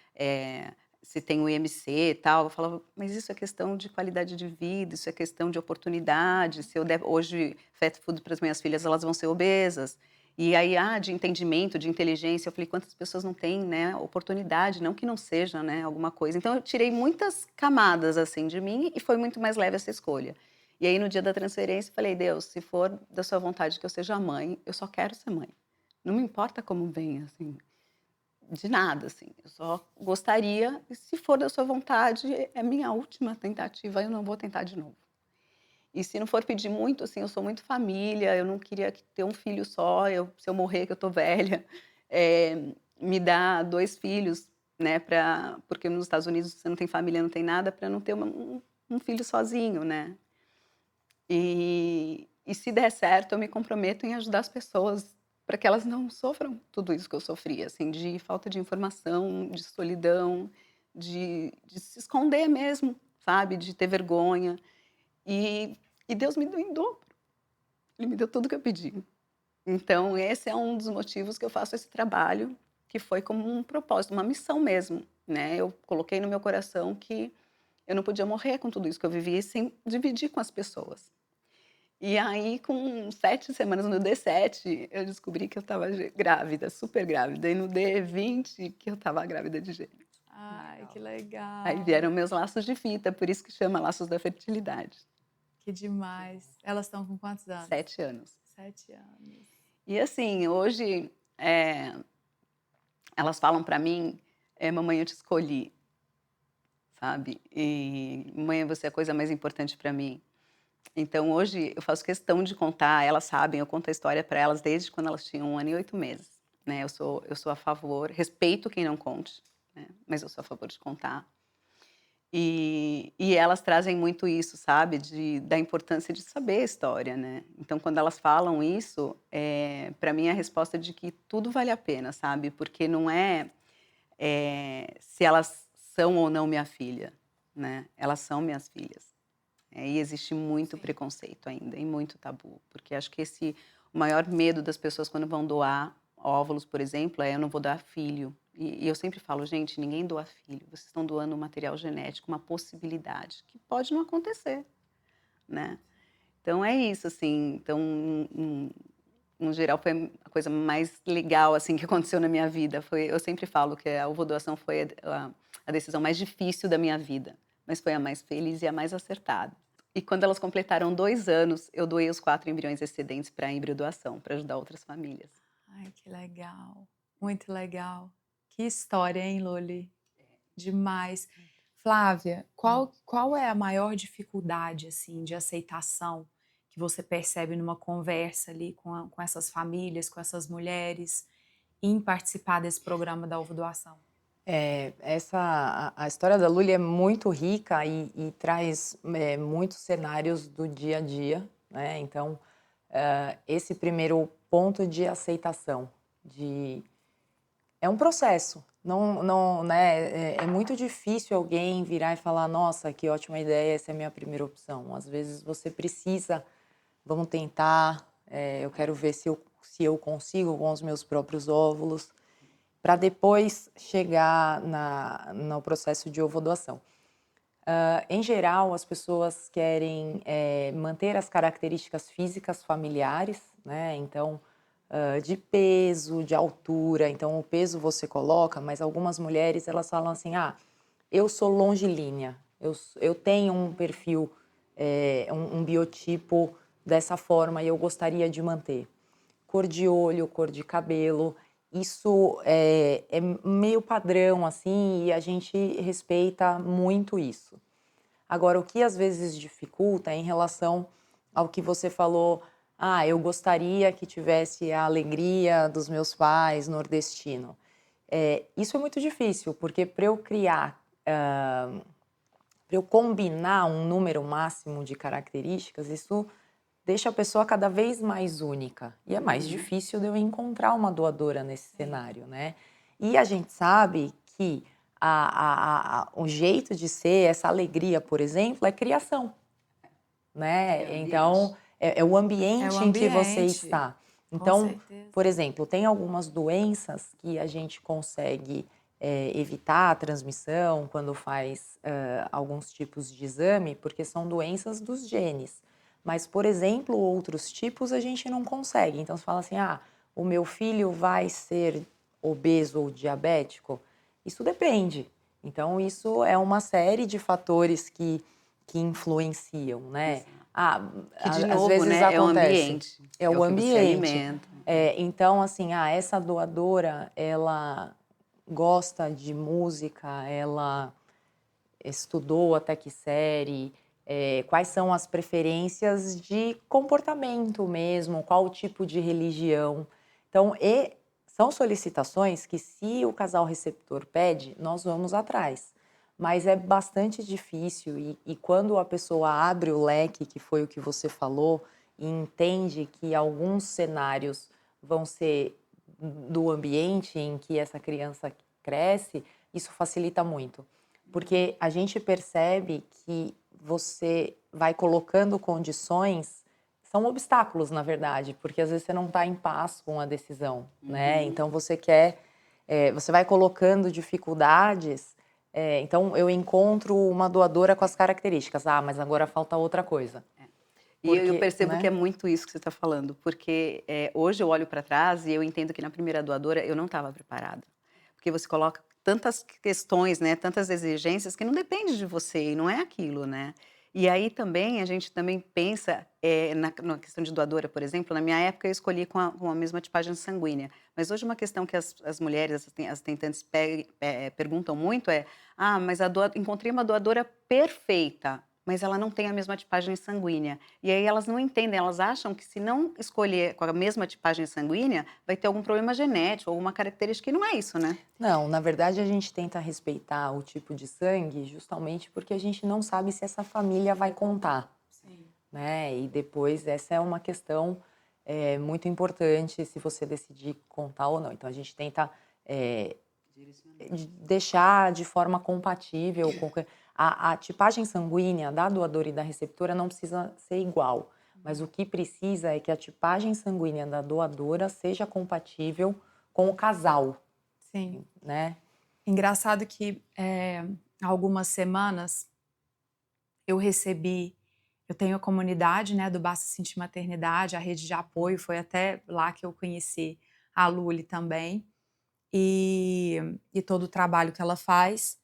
se tem o IMC e tal, eu falava: "Mas isso é questão de qualidade de vida, isso é questão de oportunidade, se eu der hoje fast food para as minhas filhas, elas vão ser obesas". E aí, de entendimento, de inteligência, eu falei: "Quantas pessoas não têm, né, oportunidade", não que não seja, né, alguma coisa. Então eu tirei muitas camadas, assim, de mim e foi muito mais leve essa escolha. E aí no dia da transferência eu falei: "Deus, se for da sua vontade que eu seja mãe, eu só quero ser mãe. Não me importa como venha, assim, de nada, assim, eu só gostaria e se for da sua vontade, é minha última tentativa, eu não vou tentar de novo. E se não for pedir muito, assim, eu sou muito família, eu não queria ter um filho só, se eu morrer que eu tô velha, me dá 2 filhos, né, porque nos Estados Unidos você não tem família, não tem nada, para não ter um filho sozinho, né. E se der certo, eu me comprometo em ajudar as pessoas para que elas não sofram tudo isso que eu sofri, assim, de falta de informação, de solidão, de se esconder mesmo, sabe, de ter vergonha. E e Deus me deu em dobro, ele me deu tudo que eu pedi. Então esse é um dos motivos que eu faço esse trabalho, que foi como um propósito, uma missão mesmo, né, eu coloquei no meu coração que eu não podia morrer com tudo isso que eu vivi sem dividir com as pessoas. E aí com 7 semanas, no D7, eu descobri que eu estava grávida, super grávida, e no D20 que eu estava grávida de gêmeos. Ai, que Aí legal. vieram meus laços de fita, por isso que chama Laços da Fertilidade. Que demais. Elas estão com quantos anos? 7 anos. 7 anos. E assim, hoje, elas falam pra mim, "Mamãe, eu te escolhi", sabe. E "Mãe, você é a coisa mais importante pra mim". Então hoje eu faço questão de contar, elas sabem, eu conto a história pra elas desde quando elas tinham 1 ano e 8 meses, né. Eu sou a favor, respeito quem não conte, né, mas eu sou a favor de contar. E elas trazem muito isso, sabe, da importância de saber a história, né. Então quando elas falam isso, pra mim é a resposta de que tudo vale a pena, sabe, porque não é, se elas são ou não minha filha, né, elas são minhas filhas. E existe muito Sim. preconceito ainda e muito tabu, porque acho que o maior medo das pessoas quando vão doar óvulos, por exemplo, é: "Eu não vou dar filho". E eu sempre falo: "Gente, ninguém doa filho, vocês estão doando um material genético, uma possibilidade que pode não acontecer", né. Então é isso, assim, então no geral foi a coisa mais legal, assim, que aconteceu na minha vida, eu sempre falo que a ovodoação foi a decisão mais difícil da minha vida, mas foi a mais feliz e a mais acertada. E quando elas completaram 2 anos, eu doei os 4 embriões excedentes para embriodoação, para ajudar outras famílias. Ai, que legal. Muito legal. Que história, hein, Loli? Demais. Flávia, qual é a maior dificuldade, assim, de aceitação que você percebe numa conversa ali com essas famílias, com essas mulheres, em participar desse programa da ovo-doação? A história da Luli é muito rica e traz, muitos cenários do dia a dia, né, então, esse primeiro ponto de aceitação, de é um processo, não, né, é muito difícil alguém virar e falar: "Nossa, que ótima ideia, essa é a minha primeira opção". Às vezes você precisa: "Vamos tentar, eu quero ver se eu consigo com os meus próprios óvulos", para depois chegar no processo de ovodoação. Em geral, as pessoas querem, manter as características físicas familiares, né, então, de peso, de altura, então o peso você coloca, mas algumas mulheres elas falam assim: "Ah, eu sou longilínea, eu tenho um perfil, um biotipo dessa forma e eu gostaria de manter". Cor de olho, cor de cabelo, isso é meio padrão, assim, e a gente respeita muito isso. Agora, o que às vezes dificulta é em relação ao que você falou: "Ah, eu gostaria que tivesse a alegria dos meus pais nordestino". Isso é muito difícil, porque para eu criar, para eu combinar um número máximo de características, isso deixa a pessoa cada vez mais única. E é mais difícil de eu encontrar uma doadora nesse cenário, né? E a gente sabe que o jeito de ser, essa alegria, por exemplo, é criação, né? Então, é o ambiente em que você está. Então, por exemplo, tem algumas doenças que a gente consegue evitar a transmissão quando faz alguns tipos de exame, porque são doenças dos genes. Mas, por exemplo, outros tipos a gente não consegue. Então, você fala assim, o meu filho vai ser obeso ou diabético? Isso depende. Então, isso é uma série de fatores que influenciam, né? Que, de Às novo, vezes né, é o acontece. ambiente. É o que você ambiente. alimenta. Então, assim, essa doadora, ela gosta de música, ela estudou até que série, quais são as preferências de comportamento mesmo, qual o tipo de religião. Então, são solicitações que, se o casal receptor pede, nós vamos atrás. Mas é bastante difícil e quando a pessoa abre o leque, que foi o que você falou, e entende que alguns cenários vão ser do ambiente em que essa criança cresce, isso facilita muito. Porque a gente percebe que você vai colocando condições, são obstáculos, na verdade, porque às vezes você não está em paz com a decisão, né? Então você você vai colocando dificuldades. Então eu encontro uma doadora com as características, mas agora falta outra coisa. E eu Porque, percebo né? que é muito isso que você está falando, porque hoje eu olho para trás e eu entendo que na primeira doadora eu não estava preparada. Porque você coloca tantas questões, né, tantas exigências que não depende de você e não é aquilo, né? E aí também a gente também pensa na questão de doadora, por exemplo, na minha época eu escolhi com a mesma tipagem sanguínea. Mas hoje uma questão que as mulheres, as tentantes perguntam muito mas encontrei uma doadora perfeita, mas ela não tem a mesma tipagem sanguínea. E aí elas não entendem, elas acham que se não escolher com a mesma tipagem sanguínea, vai ter algum problema genético, alguma característica, e não é isso, né? Não, na verdade a gente tenta respeitar o tipo de sangue justamente porque a gente não sabe se essa família vai contar. Sim. Né? E depois essa é uma questão muito importante se você decidir contar ou não. Então a gente tenta deixar de forma compatível com a tipagem sanguínea da doadora e da receptora não precisa ser igual, mas o que precisa é que a tipagem sanguínea da doadora seja compatível com o casal. Sim. Né? Engraçado que há algumas semanas eu tenho a comunidade, né, do Basta Sentir Maternidade, a rede de apoio, foi até lá que eu conheci a Luli também, e todo o trabalho que ela faz.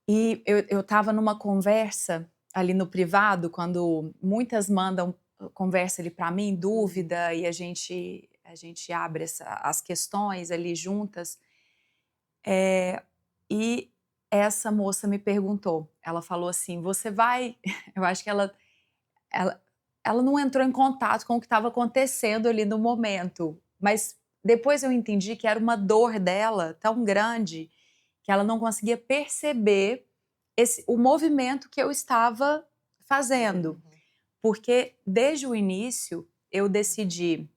E eu estava numa conversa ali no privado, quando muitas mandam conversa ali para mim, dúvida, e a gente abre as questões ali juntas. E essa moça me perguntou, ela falou assim, você vai... Eu acho que ela, ela não entrou em contato com o que estava acontecendo ali no momento, mas depois eu entendi que era uma dor dela tão grande que ela não conseguia perceber o movimento que eu estava fazendo. Porque desde o início eu decidi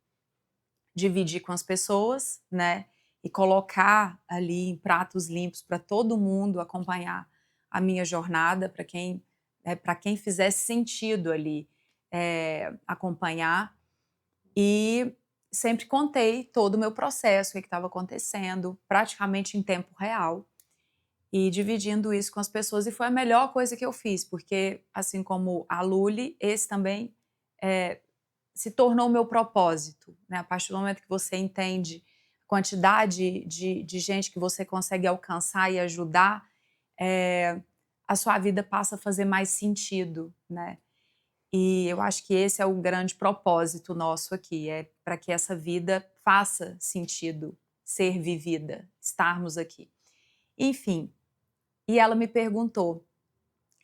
dividir com as pessoas, né? E colocar ali em pratos limpos para todo mundo acompanhar a minha jornada, para quem fizesse sentido ali acompanhar. E sempre contei todo o meu processo, o que estava acontecendo, praticamente em tempo real, e dividindo isso com as pessoas. E foi a melhor coisa que eu fiz, porque, assim como a Luli, esse também se tornou o meu propósito, né? A partir do momento que você entende a quantidade de gente que você consegue alcançar e ajudar, a sua vida passa a fazer mais sentido, né? E eu acho que esse é o grande propósito nosso aqui, para que essa vida faça sentido ser vivida, estarmos aqui. Enfim, e ela me perguntou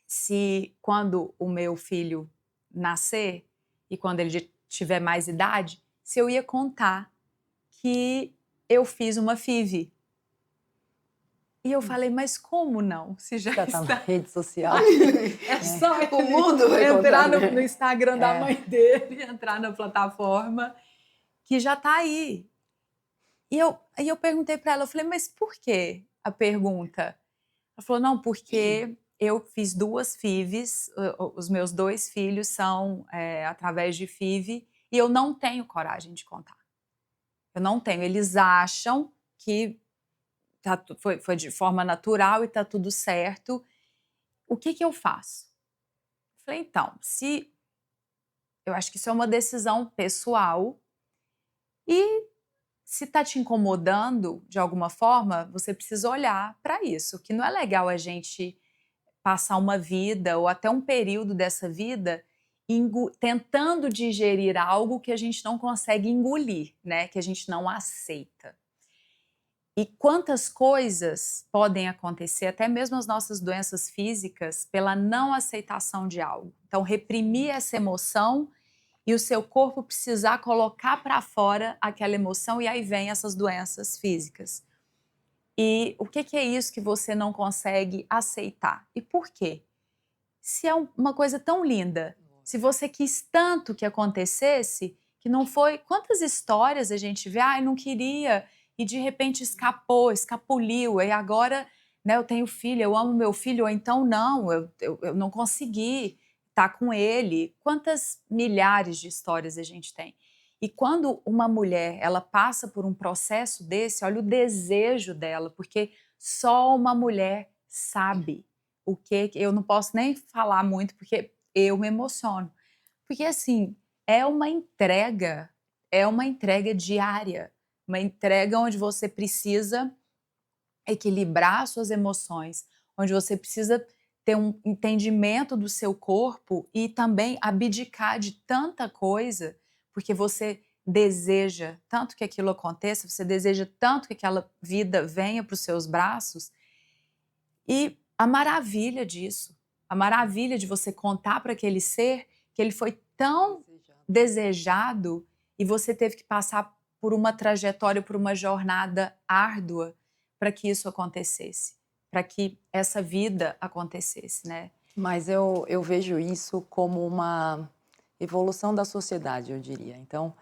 se quando o meu filho nascer e quando ele tiver mais idade, se eu ia contar que eu fiz uma FIV. E eu falei, mas como não? Se já Já tá na está. rede social. É só O mundo vai entrar contar, no Instagram da É. mãe dele, entrar na plataforma, que já está aí. Aí eu perguntei para ela, eu falei, mas por que a pergunta? Ela falou, não, porque eu fiz 2 FIVs, os meus 2 filhos são através de FIV, e eu não tenho coragem de contar. Eu não tenho. Eles acham que foi de forma natural e está tudo certo. O que eu faço? Eu falei, então, eu acho que isso é uma decisão pessoal e se está te incomodando de alguma forma, você precisa olhar para isso, que não é legal a gente passar uma vida ou até um período dessa vida tentando digerir algo que a gente não consegue engolir, né? Que a gente não aceita. E quantas coisas podem acontecer, até mesmo as nossas doenças físicas, pela não aceitação de algo. Então, reprimir essa emoção e o seu corpo precisar colocar para fora aquela emoção, e aí vem essas doenças físicas. E o que é isso que você não consegue aceitar? E por quê? Se é uma coisa tão linda, se você quis tanto que acontecesse, que não foi. Quantas histórias a gente vê, ai, não queria, e de repente escapou, escapuliu, e agora, né, eu tenho filho, eu amo meu filho, ou então não, eu não consegui estar com ele. Quantas milhares de histórias a gente tem? E quando uma mulher, ela passa por um processo desse, olha o desejo dela, porque só uma mulher sabe o que eu não posso nem falar muito porque eu me emociono. Porque assim, é uma entrega diária, uma entrega onde você precisa equilibrar suas emoções, onde você precisa ter um entendimento do seu corpo e também abdicar de tanta coisa, porque você deseja tanto que aquilo aconteça, você deseja tanto que aquela vida venha para os seus braços. E a maravilha disso, a maravilha de você contar para aquele ser que ele foi tão desejado e você teve que passar por uma trajetória, por uma jornada árdua para que isso acontecesse, para que essa vida acontecesse, né? Mas eu vejo isso como uma evolução da sociedade, eu diria. Então,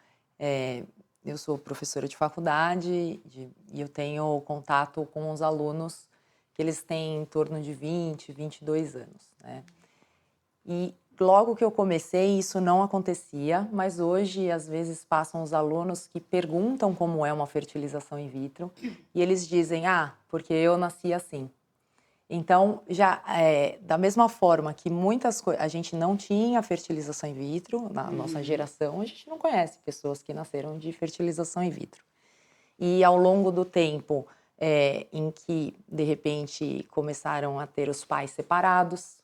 eu sou professora de faculdade e eu tenho contato com os alunos que eles têm em torno de 20, 22 anos, né? E logo que eu comecei, isso não acontecia, mas hoje, às vezes, passam os alunos que perguntam como é uma fertilização in vitro e eles dizem, porque eu nasci assim. Então, já da mesma forma que muitas coisas, a gente não tinha fertilização in vitro, na nossa geração, a gente não conhece pessoas que nasceram de fertilização in vitro. E ao longo do tempo, em que, de repente, começaram a ter os pais separados,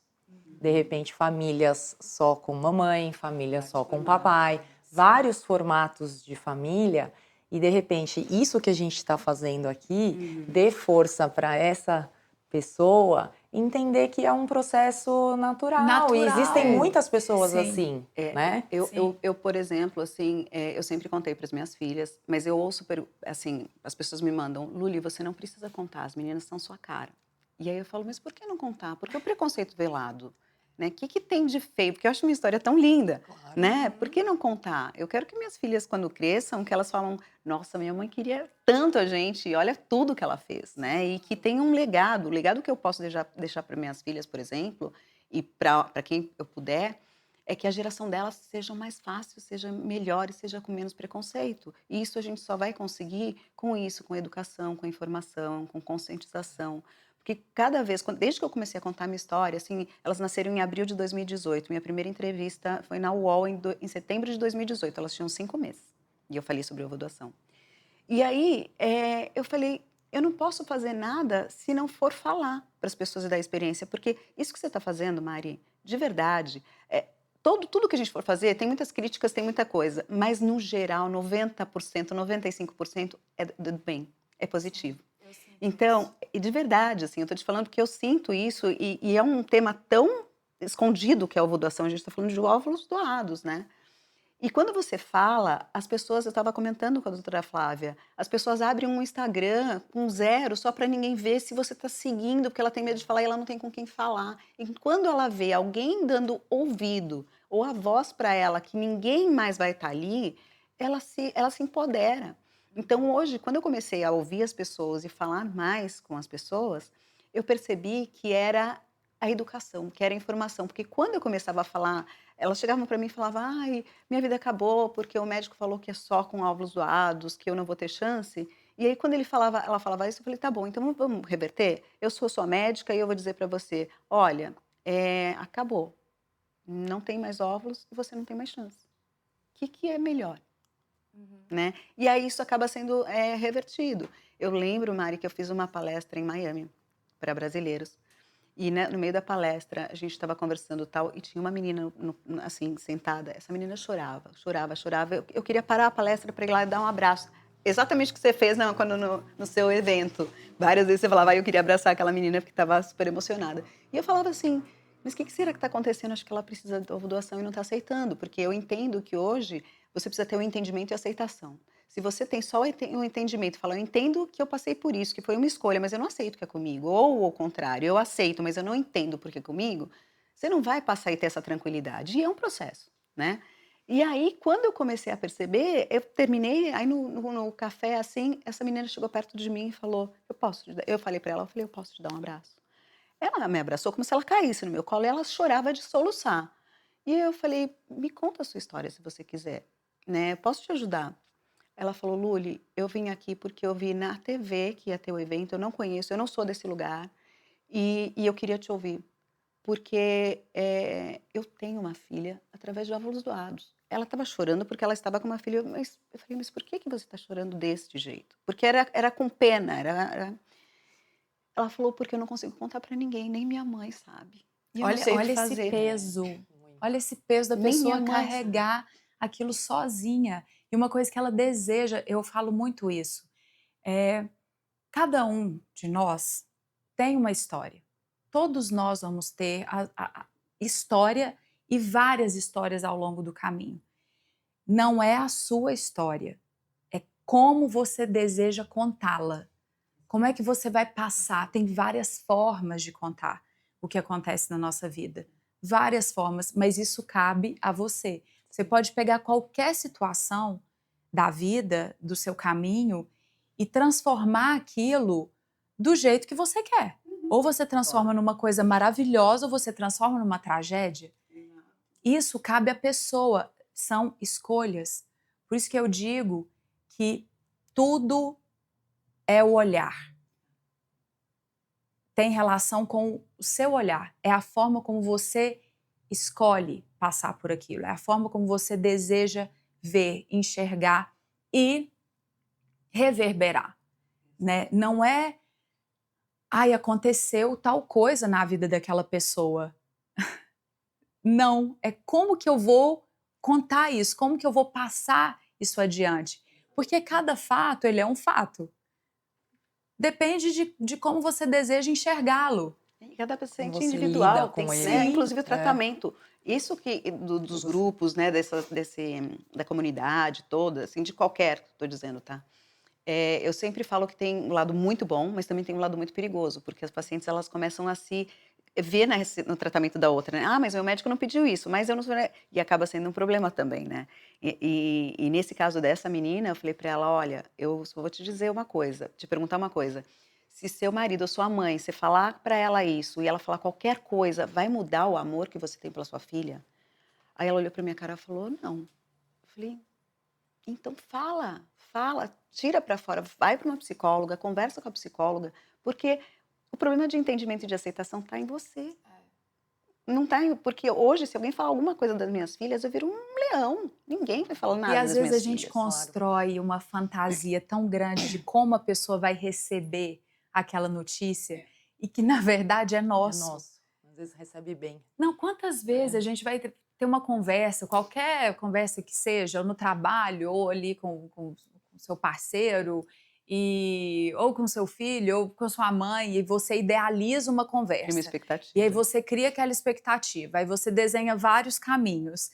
de repente, famílias só com mamãe, famílias só com papai, vários formatos de família, e de repente, isso que a gente está fazendo aqui, dê força para essa pessoa entender que é um processo natural. E existem muitas pessoas assim, né? Eu, por exemplo, assim, eu sempre contei para as minhas filhas, mas eu ouço, assim, as pessoas me mandam, Luli, você não precisa contar, as meninas são sua cara. E aí eu falo, mas por que não contar? Porque o preconceito velado, né? O que tem de feio? Porque eu acho minha história tão linda, Claro. né? Por que não contar? Eu quero que minhas filhas, quando cresçam, que elas falam, nossa, minha mãe queria tanto a gente, e olha tudo que ela fez, né? E que tem um legado. O legado que eu posso deixar para minhas filhas, por exemplo, e para quem eu puder, é que a geração delas seja mais fácil, seja melhor e seja com menos preconceito. E isso a gente só vai conseguir com isso, com educação, com informação, com conscientização. Porque cada vez, desde que eu comecei a contar minha história, assim, elas nasceram em abril de 2018. Minha primeira entrevista foi na UOL em setembro de 2018. Elas tinham 5 meses. E eu falei sobre ovodoação. E aí, eu falei, eu não posso fazer nada se não for falar para as pessoas da experiência. Porque isso que você está fazendo, Mari, de verdade, tudo que a gente for fazer, tem muitas críticas, tem muita coisa. Mas, no geral, 90%, 95% é do bem, é positivo. Então, e de verdade, assim, eu estou te falando porque eu sinto isso e é um tema tão escondido que é a ovodoação, a gente está falando de óvulos doados, né? E quando você fala, as pessoas, eu estava comentando com a doutora Flávia, as pessoas abrem um Instagram com 0 só para ninguém ver se você está seguindo, porque ela tem medo de falar e ela não tem com quem falar. E quando ela vê alguém dando ouvido ou a voz para ela, que ninguém mais vai estar ali, ela se empodera. Então hoje, quando eu comecei a ouvir as pessoas e falar mais com as pessoas, eu percebi que era a educação, que era a informação. Porque quando eu começava a falar, elas chegavam para mim e falavam: ai, minha vida acabou porque o médico falou que é só com óvulos doados, que eu não vou ter chance. E aí, quando ela falava isso, eu falei: tá bom, então vamos reverter? Eu sou sua médica e eu vou dizer para você: olha, acabou. Não tem mais óvulos e você não tem mais chance. O que é melhor? Né? E aí isso acaba sendo revertido. Eu lembro, Mari, que eu fiz uma palestra em Miami para brasileiros. E né, no meio da palestra, a gente estava conversando tal, e tinha uma menina assim, sentada. Essa menina chorava, chorava, chorava. Eu queria parar a palestra para ir lá e dar um abraço. Exatamente o que você fez quando no seu evento. Várias vezes você falava: eu queria abraçar aquela menina porque estava super emocionada. E eu falava assim: mas o que será que está acontecendo? Acho que ela precisa de doação e não está aceitando. Porque eu entendo que hoje você precisa ter o entendimento e aceitação. Se você tem só o entendimento, fala: eu entendo que eu passei por isso, que foi uma escolha, mas eu não aceito que é comigo. Ou ao contrário, eu aceito, mas eu não entendo porque é comigo. Você não vai passar e ter essa tranquilidade. E é um processo, né? E aí, quando eu comecei a perceber, eu terminei, aí no café, assim, essa menina chegou perto de mim e falou: eu falei para ela, eu posso te dar um abraço? Ela me abraçou como se ela caísse no meu colo e ela chorava de soluçar. E eu falei: me conta a sua história se você quiser, né? Posso te ajudar? Ela falou: Luli, eu vim aqui porque eu vi na TV que ia ter o evento, eu não conheço, eu não sou desse lugar, e eu queria te ouvir, porque eu tenho uma filha através de óvulos doados. Ela estava chorando porque ela estava com uma filha, mas eu falei: mas por que você está chorando deste jeito? Porque era com pena, Ela falou: porque eu não consigo contar para ninguém, nem minha mãe sabe. E eu não sei o que Olha esse fazer. peso, Muito. olha esse peso da Nem minha pessoa mãe carregar aquilo sozinha. E uma coisa que ela deseja, eu falo muito isso, cada um de nós tem uma história. Todos nós vamos ter a história e várias histórias ao longo do caminho. Não é a sua história, é como você deseja contá-la. Como é que você vai passar? Tem várias formas de contar o que acontece na nossa vida. Várias formas, mas isso cabe a você. Você pode pegar qualquer situação da vida, do seu caminho, e transformar aquilo do jeito que você quer. Ou você transforma numa coisa maravilhosa, ou você transforma numa tragédia. Isso cabe à pessoa, são escolhas. Por isso que eu digo que tudo é o olhar. Tem relação com o seu olhar. É a forma como você escolhe passar por aquilo. É a forma como você deseja ver, enxergar e reverberar, né? Não é, ai, aconteceu tal coisa na vida daquela pessoa. Não, é como que eu vou contar isso, como que eu vou passar isso adiante. Porque cada fato, ele é um fato. Depende de como você deseja enxergá-lo. E cada Como paciente você lida individual, com ele. né? Inclusive o É. tratamento. Isso que dos grupos, né, da comunidade toda, assim, de qualquer, estou dizendo, tá? Eu sempre falo que tem um lado muito bom, mas também tem um lado muito perigoso, porque as pacientes elas começam a se ver no tratamento da outra, né? Ah, mas meu médico não pediu isso, mas eu não sou. E acaba sendo um problema também, né? E nesse caso dessa menina, eu falei para ela: olha, eu só vou te dizer uma coisa, te perguntar uma coisa. Se seu marido ou sua mãe, você falar para ela isso e ela falar qualquer coisa, vai mudar o amor que você tem pela sua filha? Aí ela olhou para minha cara e falou: não. Eu falei: então fala, tira para fora, vai para uma psicóloga, conversa com a psicóloga, porque o problema de entendimento e de aceitação está em você. Não tá porque hoje, se alguém falar alguma coisa das minhas filhas, eu viro um leão. Ninguém vai falar E nada às das vezes a minhas gente filhas. constrói uma fantasia tão grande de como a pessoa vai receber aquela notícia e que na verdade é É nosso. nosso. Às vezes recebe bem. Não, quantas vezes a gente vai ter uma conversa, qualquer conversa que seja, ou no trabalho, ou ali com o seu parceiro, ou com seu filho, ou com sua mãe, e você idealiza uma Tem uma conversa. expectativa. E aí você cria aquela expectativa, aí você desenha vários caminhos.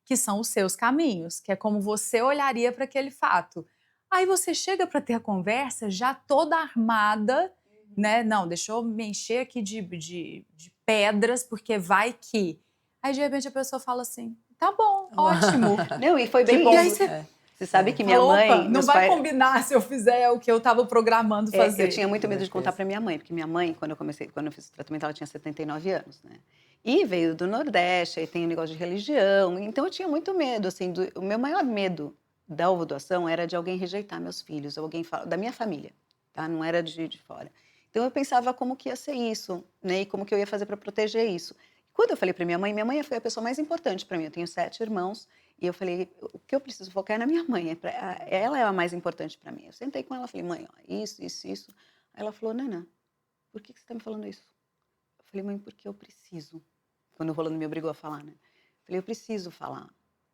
que são os seus caminhos, que é como você olharia para aquele fato. Aí você chega para ter a conversa já toda armada, né? Não, deixa eu me encher aqui de pedras, porque vai que. Aí de repente a pessoa fala assim: tá bom, ótimo. Não, e foi Que bem bom. E aí isso. você Você sabe que minha fala, mãe, opa, não meus vai pais, combinar se eu fizer o que eu estava programando fazer. eu tinha muito Com medo de contar certeza. para minha mãe, porque minha mãe, quando eu fiz o tratamento, ela tinha 79 anos, né? E veio do Nordeste, aí tem um negócio de religião, então eu tinha muito medo, assim, o meu maior medo da ovodoação era de alguém rejeitar meus filhos, da minha família, tá? Não era de fora. Então eu pensava como que ia ser isso, né? E como que eu ia fazer para proteger isso. Quando eu falei para minha mãe foi a pessoa mais importante para mim. Eu tenho 7 irmãos e eu falei, o que eu preciso focar é na minha mãe, ela é a mais importante para mim. Eu sentei com ela, falei, mãe, ó, isso. Aí ela falou, Nana, por que você está me falando isso? Eu falei, mãe, porque eu preciso. Quando o Rolando me obrigou a falar, né? Eu falei, eu preciso falar.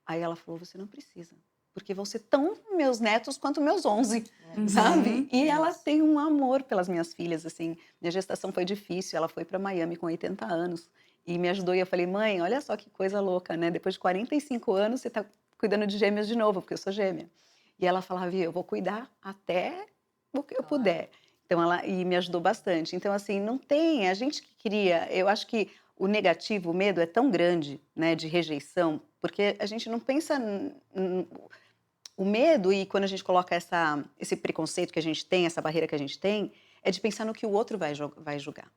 Aí ela falou, você não precisa. Porque vão ser tão meus netos quanto meus 11, sabe? E ela tem um amor pelas minhas filhas, assim. Minha gestação foi difícil, ela foi para Miami com 80 anos. E me ajudou, e eu falei, mãe, olha só que coisa louca, né? Depois de 45 anos, você tá cuidando de gêmeas de novo, porque eu sou gêmea. E ela falava, eu vou cuidar até o que eu puder. Então, e me ajudou bastante. Então, assim, não tem, a gente que cria, eu acho que o negativo, o medo é tão grande, né, de rejeição, porque a gente não pensa o medo, e quando a gente coloca esse preconceito que a gente tem, essa barreira que a gente tem, é de pensar no que o outro vai julgar.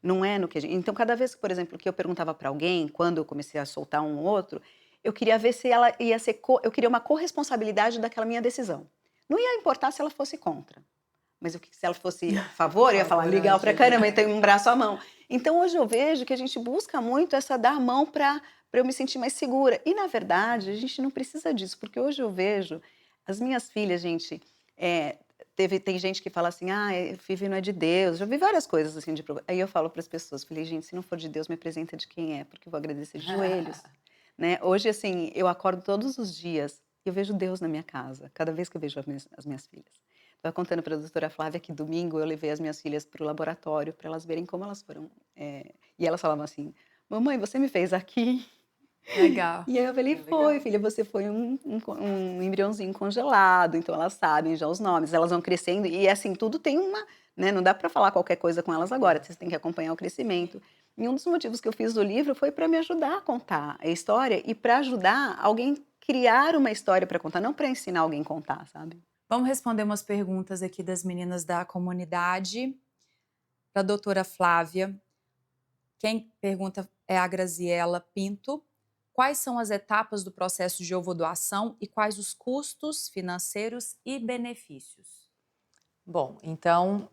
Não é no que a gente... Então, cada vez que, por exemplo, que eu perguntava para alguém, quando eu comecei a soltar um ou outro, eu queria ver se ela ia ser... Eu queria uma corresponsabilidade daquela minha decisão. Não ia importar se ela fosse contra. Mas se ela fosse a favor, eu ia falar, legal pra caramba, tem um braço à mão. Então, hoje eu vejo que a gente busca muito essa dar a mão para eu me sentir mais segura. E, na verdade, a gente não precisa disso, porque hoje eu vejo as minhas filhas, gente, tem gente que fala assim, FIV não é de Deus. Já vi várias coisas assim. Aí eu falo para as pessoas, falei, gente, se não for de Deus, me apresenta de quem é, porque eu vou agradecer de joelhos. Né? Hoje, assim, eu acordo todos os dias e eu vejo Deus na minha casa, cada vez que eu vejo as minhas filhas. Estava contando para a doutora Flávia que domingo eu levei as minhas filhas para o laboratório para elas verem como elas foram. E elas falavam assim, mamãe, você me fez aqui? Legal. E aí eu falei, foi, filha, você foi um embriãozinho congelado, então elas sabem já os nomes, elas vão crescendo e assim, tudo tem né, não dá para falar qualquer coisa com elas agora, você tem que acompanhar o crescimento. E um dos motivos que eu fiz do livro foi para me ajudar a contar a história e para ajudar alguém criar uma história para contar, não para ensinar alguém a contar, sabe? Vamos responder umas perguntas aqui das meninas da comunidade. Para a doutora Flávia. Quem pergunta é a Graziela Pinto. Quais são as etapas do processo de ovodoação e quais os custos financeiros e benefícios? Bom, então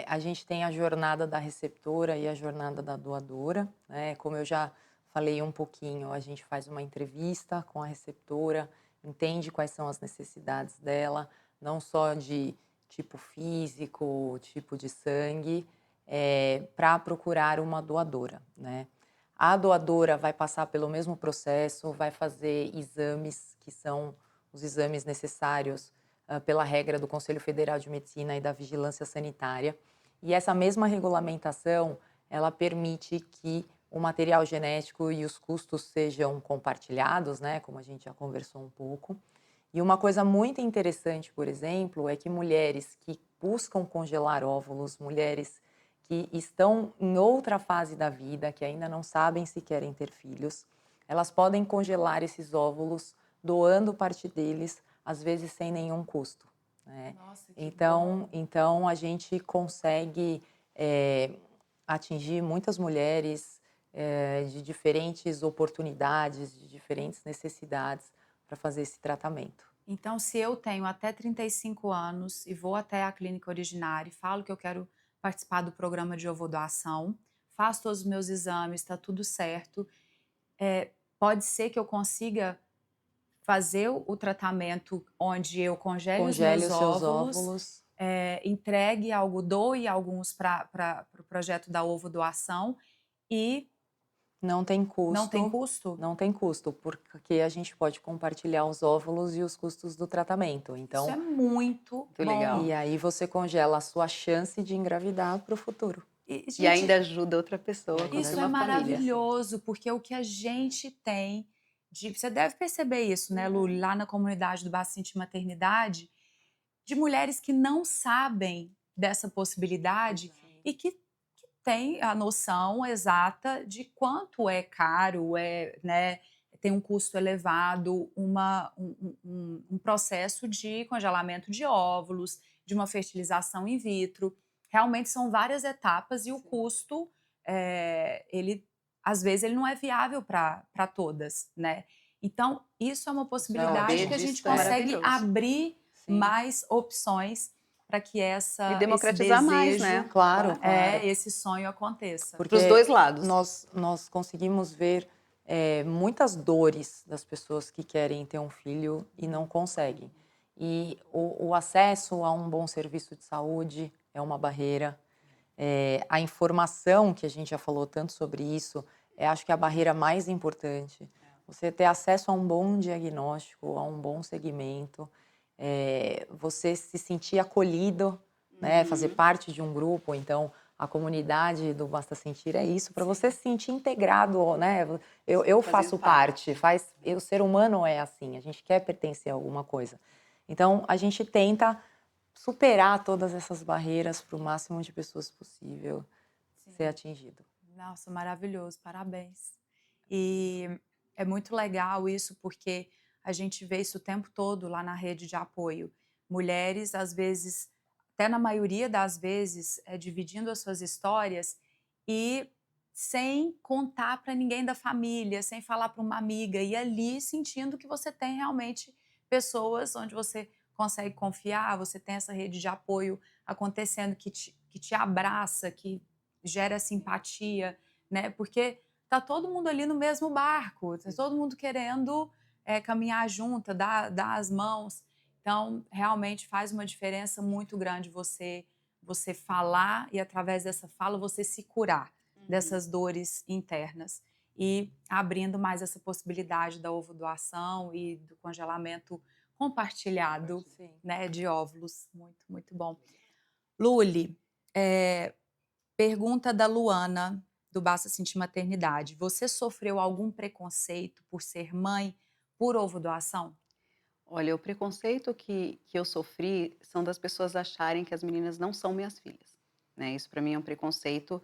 a gente tem a jornada da receptora e a jornada da doadora, né? Como eu já falei um pouquinho, a gente faz uma entrevista com a receptora, entende quais são as necessidades dela, não só de tipo físico, tipo de sangue, para procurar uma doadora, né? A doadora vai passar pelo mesmo processo, vai fazer exames que são os exames necessários pela regra do Conselho Federal de Medicina e da Vigilância Sanitária. E essa mesma regulamentação, ela permite que o material genético e os custos sejam compartilhados, né, como a gente já conversou um pouco. E uma coisa muito interessante, por exemplo, é que mulheres que buscam congelar óvulos, mulheres que estão em outra fase da vida, que ainda não sabem se querem ter filhos, elas podem congelar esses óvulos doando parte deles, às vezes sem nenhum custo, né? Nossa, que Então a gente consegue atingir muitas mulheres de diferentes oportunidades, de diferentes necessidades para fazer esse tratamento. Então, se eu tenho até 35 anos e vou até a clínica originária e falo que eu quero participar do programa de ovodoação, faço todos os meus exames, está tudo certo, pode ser que eu consiga fazer o tratamento onde eu congele os meus Congele os seus óvulos, óvulos. entregue algo, doe alguns para o projeto da ovodoação e Não tem custo. não tem custo? Não tem custo, porque a gente pode compartilhar os óvulos e os custos do tratamento. Então, Isso é muito bom. legal. E aí você congela a sua chance de engravidar para o futuro. E, E gente, ainda ajuda outra pessoa. Isso isso uma é família. maravilhoso, porque o que a gente tem você deve perceber isso, né, Lu, lá na comunidade do Basta Sentir Maternidade, de mulheres que não sabem dessa possibilidade e que têm a noção exata de quanto é caro, né, tem um custo elevado, um processo de congelamento de óvulos, de uma fertilização in vitro. Realmente são várias etapas e o custo, ele às vezes ele não é viável para todas, né. Então, isso é uma Isso é possibilidade Saber que a ótimo. gente disso é consegue maravilhoso. abrir Sim, mais opções para que E esse democratizar mais, desejo, né? claro, claro. esse sonho aconteça. Para os Porque dois lados. nós conseguimos ver muitas dores das pessoas que querem ter um filho e não conseguem. E o acesso a um bom serviço de saúde é uma barreira. A informação, que a gente já falou tanto sobre isso, acho que é a barreira mais importante. Você ter acesso a um bom diagnóstico, a um bom segmento, você se sentir acolhido, né, fazer parte de um grupo. Então, a comunidade do Basta Sentir é isso, para você se sentir integrado, né? Eu Fazer faço parte. parte, o ser humano é assim, a gente quer pertencer a alguma coisa. Então, a gente tenta superar todas essas barreiras para o máximo de pessoas possível ser atingido. Nossa, maravilhoso, parabéns. E é muito legal isso, porque a gente vê isso o tempo todo lá na rede de apoio. Mulheres, às vezes, até na maioria das vezes, dividindo as suas histórias e sem contar para ninguém da família, sem falar para uma amiga, e ali sentindo que você tem realmente pessoas onde você consegue confiar, você tem essa rede de apoio acontecendo que te abraça, que gera simpatia, né, porque tá todo mundo ali no mesmo barco, tá todo mundo querendo, caminhar junto, dar as mãos. Então, realmente faz uma diferença muito grande você falar e através dessa fala você se curar dessas dores internas e abrindo mais essa possibilidade da ovodoação e do congelamento compartilhado, Sim. né, de óvulos. Muito, muito bom. Luli, eh pergunta da Luana, do Basta Sentir Maternidade. Você sofreu algum preconceito por ser mãe por ovodoação? Olha, o preconceito que eu sofri são das pessoas acharem que as meninas não são minhas filhas, né, isso para mim é um preconceito,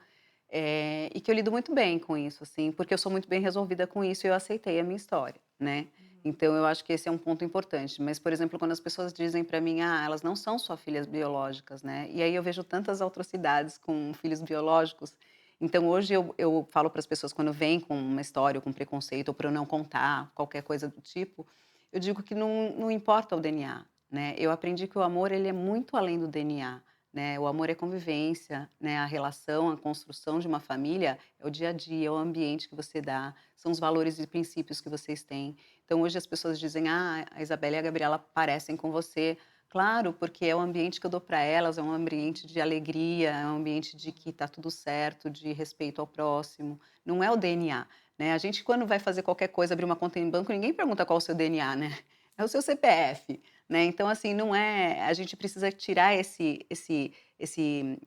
e que eu lido muito bem com isso, assim, porque eu sou muito bem resolvida com isso e eu aceitei a minha história, né. Então eu acho que esse é um ponto importante, mas, por exemplo, quando as pessoas dizem para mim: "Ah, elas não são só filhas biológicas", né, e aí eu vejo tantas atrocidades com filhos biológicos, então hoje eu falo para as pessoas quando vêm com uma história ou com preconceito ou por eu não contar, qualquer coisa do tipo, eu digo que não importa o DNA, né, eu aprendi que o amor ele é muito além do DNA, né, o amor é convivência, né, a relação, a construção de uma família é o dia a dia, é o ambiente que você dá, são os valores e princípios que vocês têm. Então hoje as pessoas dizem: "Ah, a Isabela e a Gabriela parecem com você". Claro, porque é o ambiente que eu dou para elas, é um ambiente de alegria, é um ambiente de que está tudo certo, de respeito ao próximo, não é o DNA. Né, a gente quando vai fazer qualquer coisa, abrir uma conta em banco, ninguém pergunta qual o seu DNA, né, é o seu CPF, né, então assim, não é a gente precisa tirar esse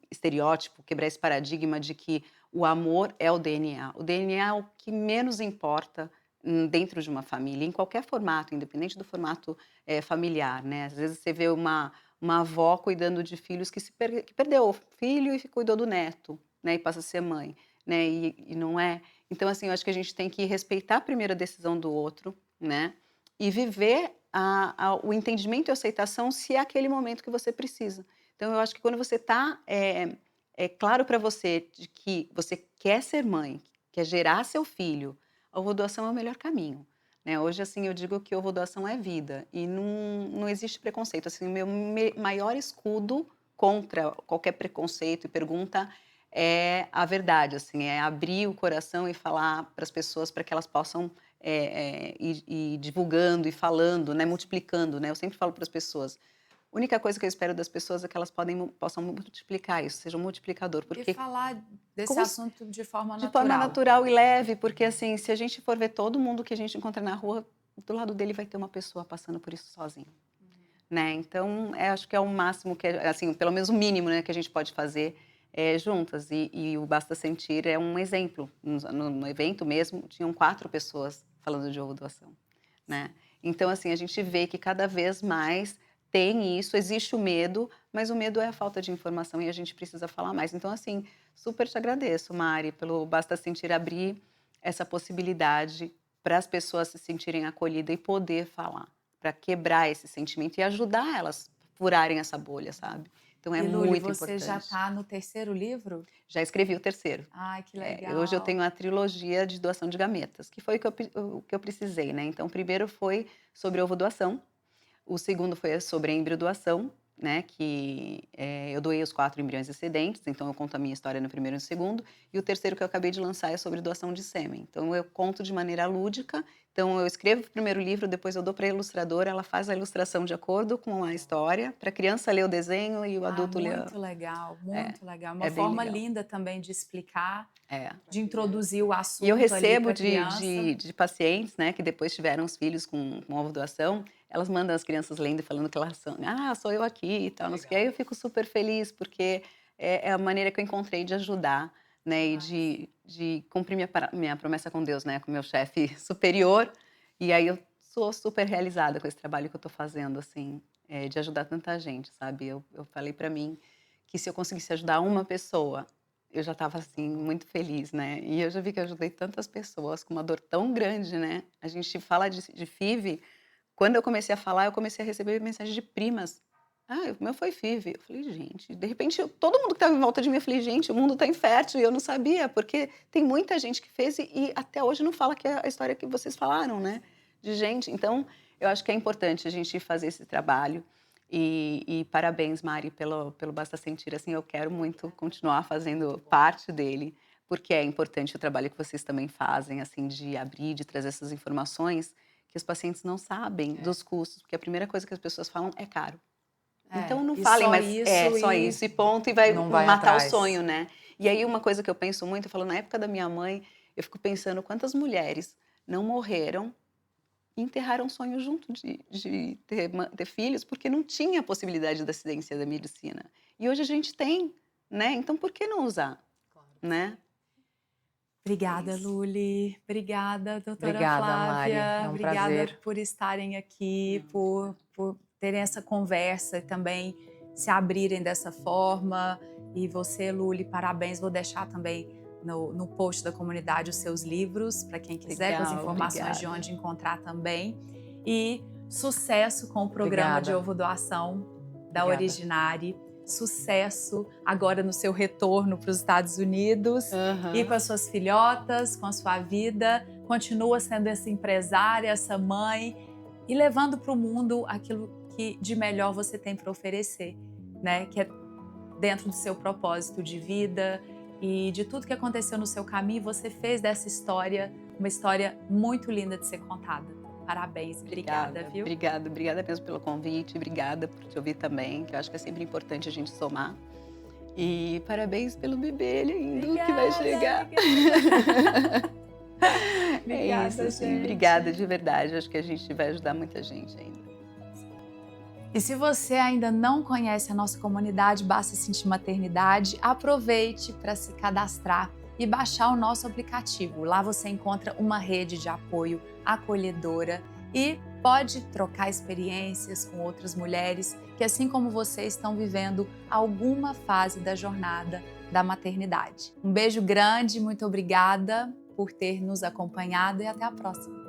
estereótipo, quebrar esse paradigma de que o amor é o DNA é o que menos importa, dentro de uma família, em qualquer formato, independente do formato, familiar, né, às vezes você vê uma avó cuidando de filhos que perdeu o filho e cuidou do neto, né, e passa a ser mãe, né, e não é então, assim, eu acho que a gente tem que respeitar primeiro a decisão do outro, né, e viver o entendimento e a aceitação se é aquele momento que você precisa. Então eu acho que quando você está, é claro para você de que você quer ser mãe, quer gerar seu filho, a ovodoação é o melhor caminho, né. Hoje, assim, eu digo que ovodoação é vida e não existe preconceito, assim, o meu maior escudo contra qualquer preconceito e pergunta é a verdade, assim, é abrir o coração e falar para as pessoas para que elas possam, ir divulgando e falando, né, multiplicando, né. Eu sempre falo para as pessoas: "A única coisa que eu espero das pessoas é que elas possam multiplicar isso, seja um multiplicador", E porque falar desse como s assunto de forma de forma natural. natural e leve, porque, assim, se a gente for ver todo mundo que a gente encontra na rua, do lado dele vai ter uma pessoa passando por isso sozinho, né. Então, acho que é o máximo que assim, pelo menos o mínimo, né, que a gente pode fazer, juntas. E o Basta Sentir é um exemplo. No evento mesmo, tinham 4 pessoas falando de ovo doação, né? Então, assim, a gente vê que cada vez mais tem isso, existe o medo, mas o medo é a falta de informação e a gente precisa falar mais. Então, assim, super te agradeço, Mari, pelo Basta Sentir abrir essa possibilidade para as pessoas se sentirem acolhidas e poder falar, para quebrar esse sentimento e ajudar elas a furarem essa bolha, sabe? Então é E Luli, muito você já importante. está no 3º livro? Já escrevi o 3º. Ai, que Hoje eu legal. tenho a trilogia de doação de gametas, que foi o que eu precisei, né? Então, o primeiro foi sobre ovo doação, o segundo foi sobre a embriodoação, né? Que eu doei os 4 embriões excedentes, então eu conto a minha história no primeiro e no segundo. E o terceiro que eu acabei de lançar é sobre doação de sêmen. Então eu conto de maneira lúdica. Então eu escrevo o primeiro livro, depois eu dou para a ilustradora, ela faz a ilustração de acordo com a história, para a criança ler o desenho e o adulto ler. Muito legal, É, muito legal. Uma é bem forma legal. linda também de explicar, É. de introduzir o assunto E eu ali recebo para a de criança. de pacientes, né, que depois tiveram os filhos com ovo doação, elas mandam as crianças lendo e falando que elas são: "Ah, sou eu aqui e tal, não sei o quê". Aí eu fico super feliz, porque é a maneira que eu encontrei de ajudar, né, e de cumprir minha promessa com Deus, né, com meu chefe superior. E aí eu sou super realizada com esse trabalho que eu tô fazendo, assim, de ajudar tanta gente, sabe. Eu falei pra mim que se eu conseguisse ajudar uma pessoa, eu já estava, assim, muito feliz, né. E eu já vi que eu ajudei tantas pessoas com uma dor tão grande, né. A gente fala de FIV, quando eu comecei a falar, eu comecei a receber mensagem de primas. "Ah, o meu foi FIV". Eu falei: "Gente", de repente todo mundo que estava em volta de mim, eu falei: "Gente, o mundo está infértil", e eu não sabia, porque tem muita gente que fez e até hoje não fala que é a história que vocês falaram, né, de gente. Então, eu acho que é importante a gente fazer esse trabalho. E parabéns, Mari, pelo Basta Sentir, assim, eu quero muito continuar fazendo parte dele, porque é importante o trabalho que vocês também fazem, assim, de abrir, de trazer essas informações que os pacientes não sabem dos custos, porque a primeira coisa que as pessoas falam é caro. Então não E falem, só mas é isso só e isso e ponto, e vai Não vai matar o atrás. sonho, né. E aí uma coisa que eu penso muito, eu falo, na época da minha mãe, eu fico pensando quantas mulheres não morreram e enterraram o sonho junto de ter filhos, porque não tinha a possibilidade da ciência da medicina. E hoje a gente tem, né, então por que não usar, né? Obrigada, Isso. Luli. Obrigada, doutora Obrigada, Mari. Flávia. É um Obrigada prazer. por estarem aqui, por terem essa conversa e também se abrirem dessa forma. E você, Luli, parabéns. Vou deixar também no post da comunidade os seus livros, para quem quiser, com as Legal, informações de obrigada. onde encontrar também. E sucesso com o programa de Obrigada. ovo doação da Obrigada. Originari. Sucesso agora no seu retorno para os Estados Unidos. E com as suas filhotas, com a sua vida, continua sendo essa empresária, essa mãe e levando para o mundo aquilo que de melhor você tem para oferecer, né? Que é dentro do seu propósito de vida e de tudo que aconteceu no seu caminho, você fez dessa história uma história muito linda de ser contada. Parabéns, obrigada, viu? Obrigada mesmo pelo convite, obrigada por te ouvir também, que eu acho que é sempre importante a gente somar. E parabéns pelo bebê lindo que vai chegar. É isso, assim, obrigada de verdade, acho que a gente vai ajudar muita gente ainda. E se você ainda não conhece a nossa comunidade Basta Sentir Maternidade, aproveite para se cadastrar e baixar o nosso aplicativo. Lá você encontra uma rede de apoio acolhedora e pode trocar experiências com outras mulheres que, assim como você, estão vivendo alguma fase da jornada da maternidade. Um beijo grande, muito obrigada por ter nos acompanhado e até a próxima.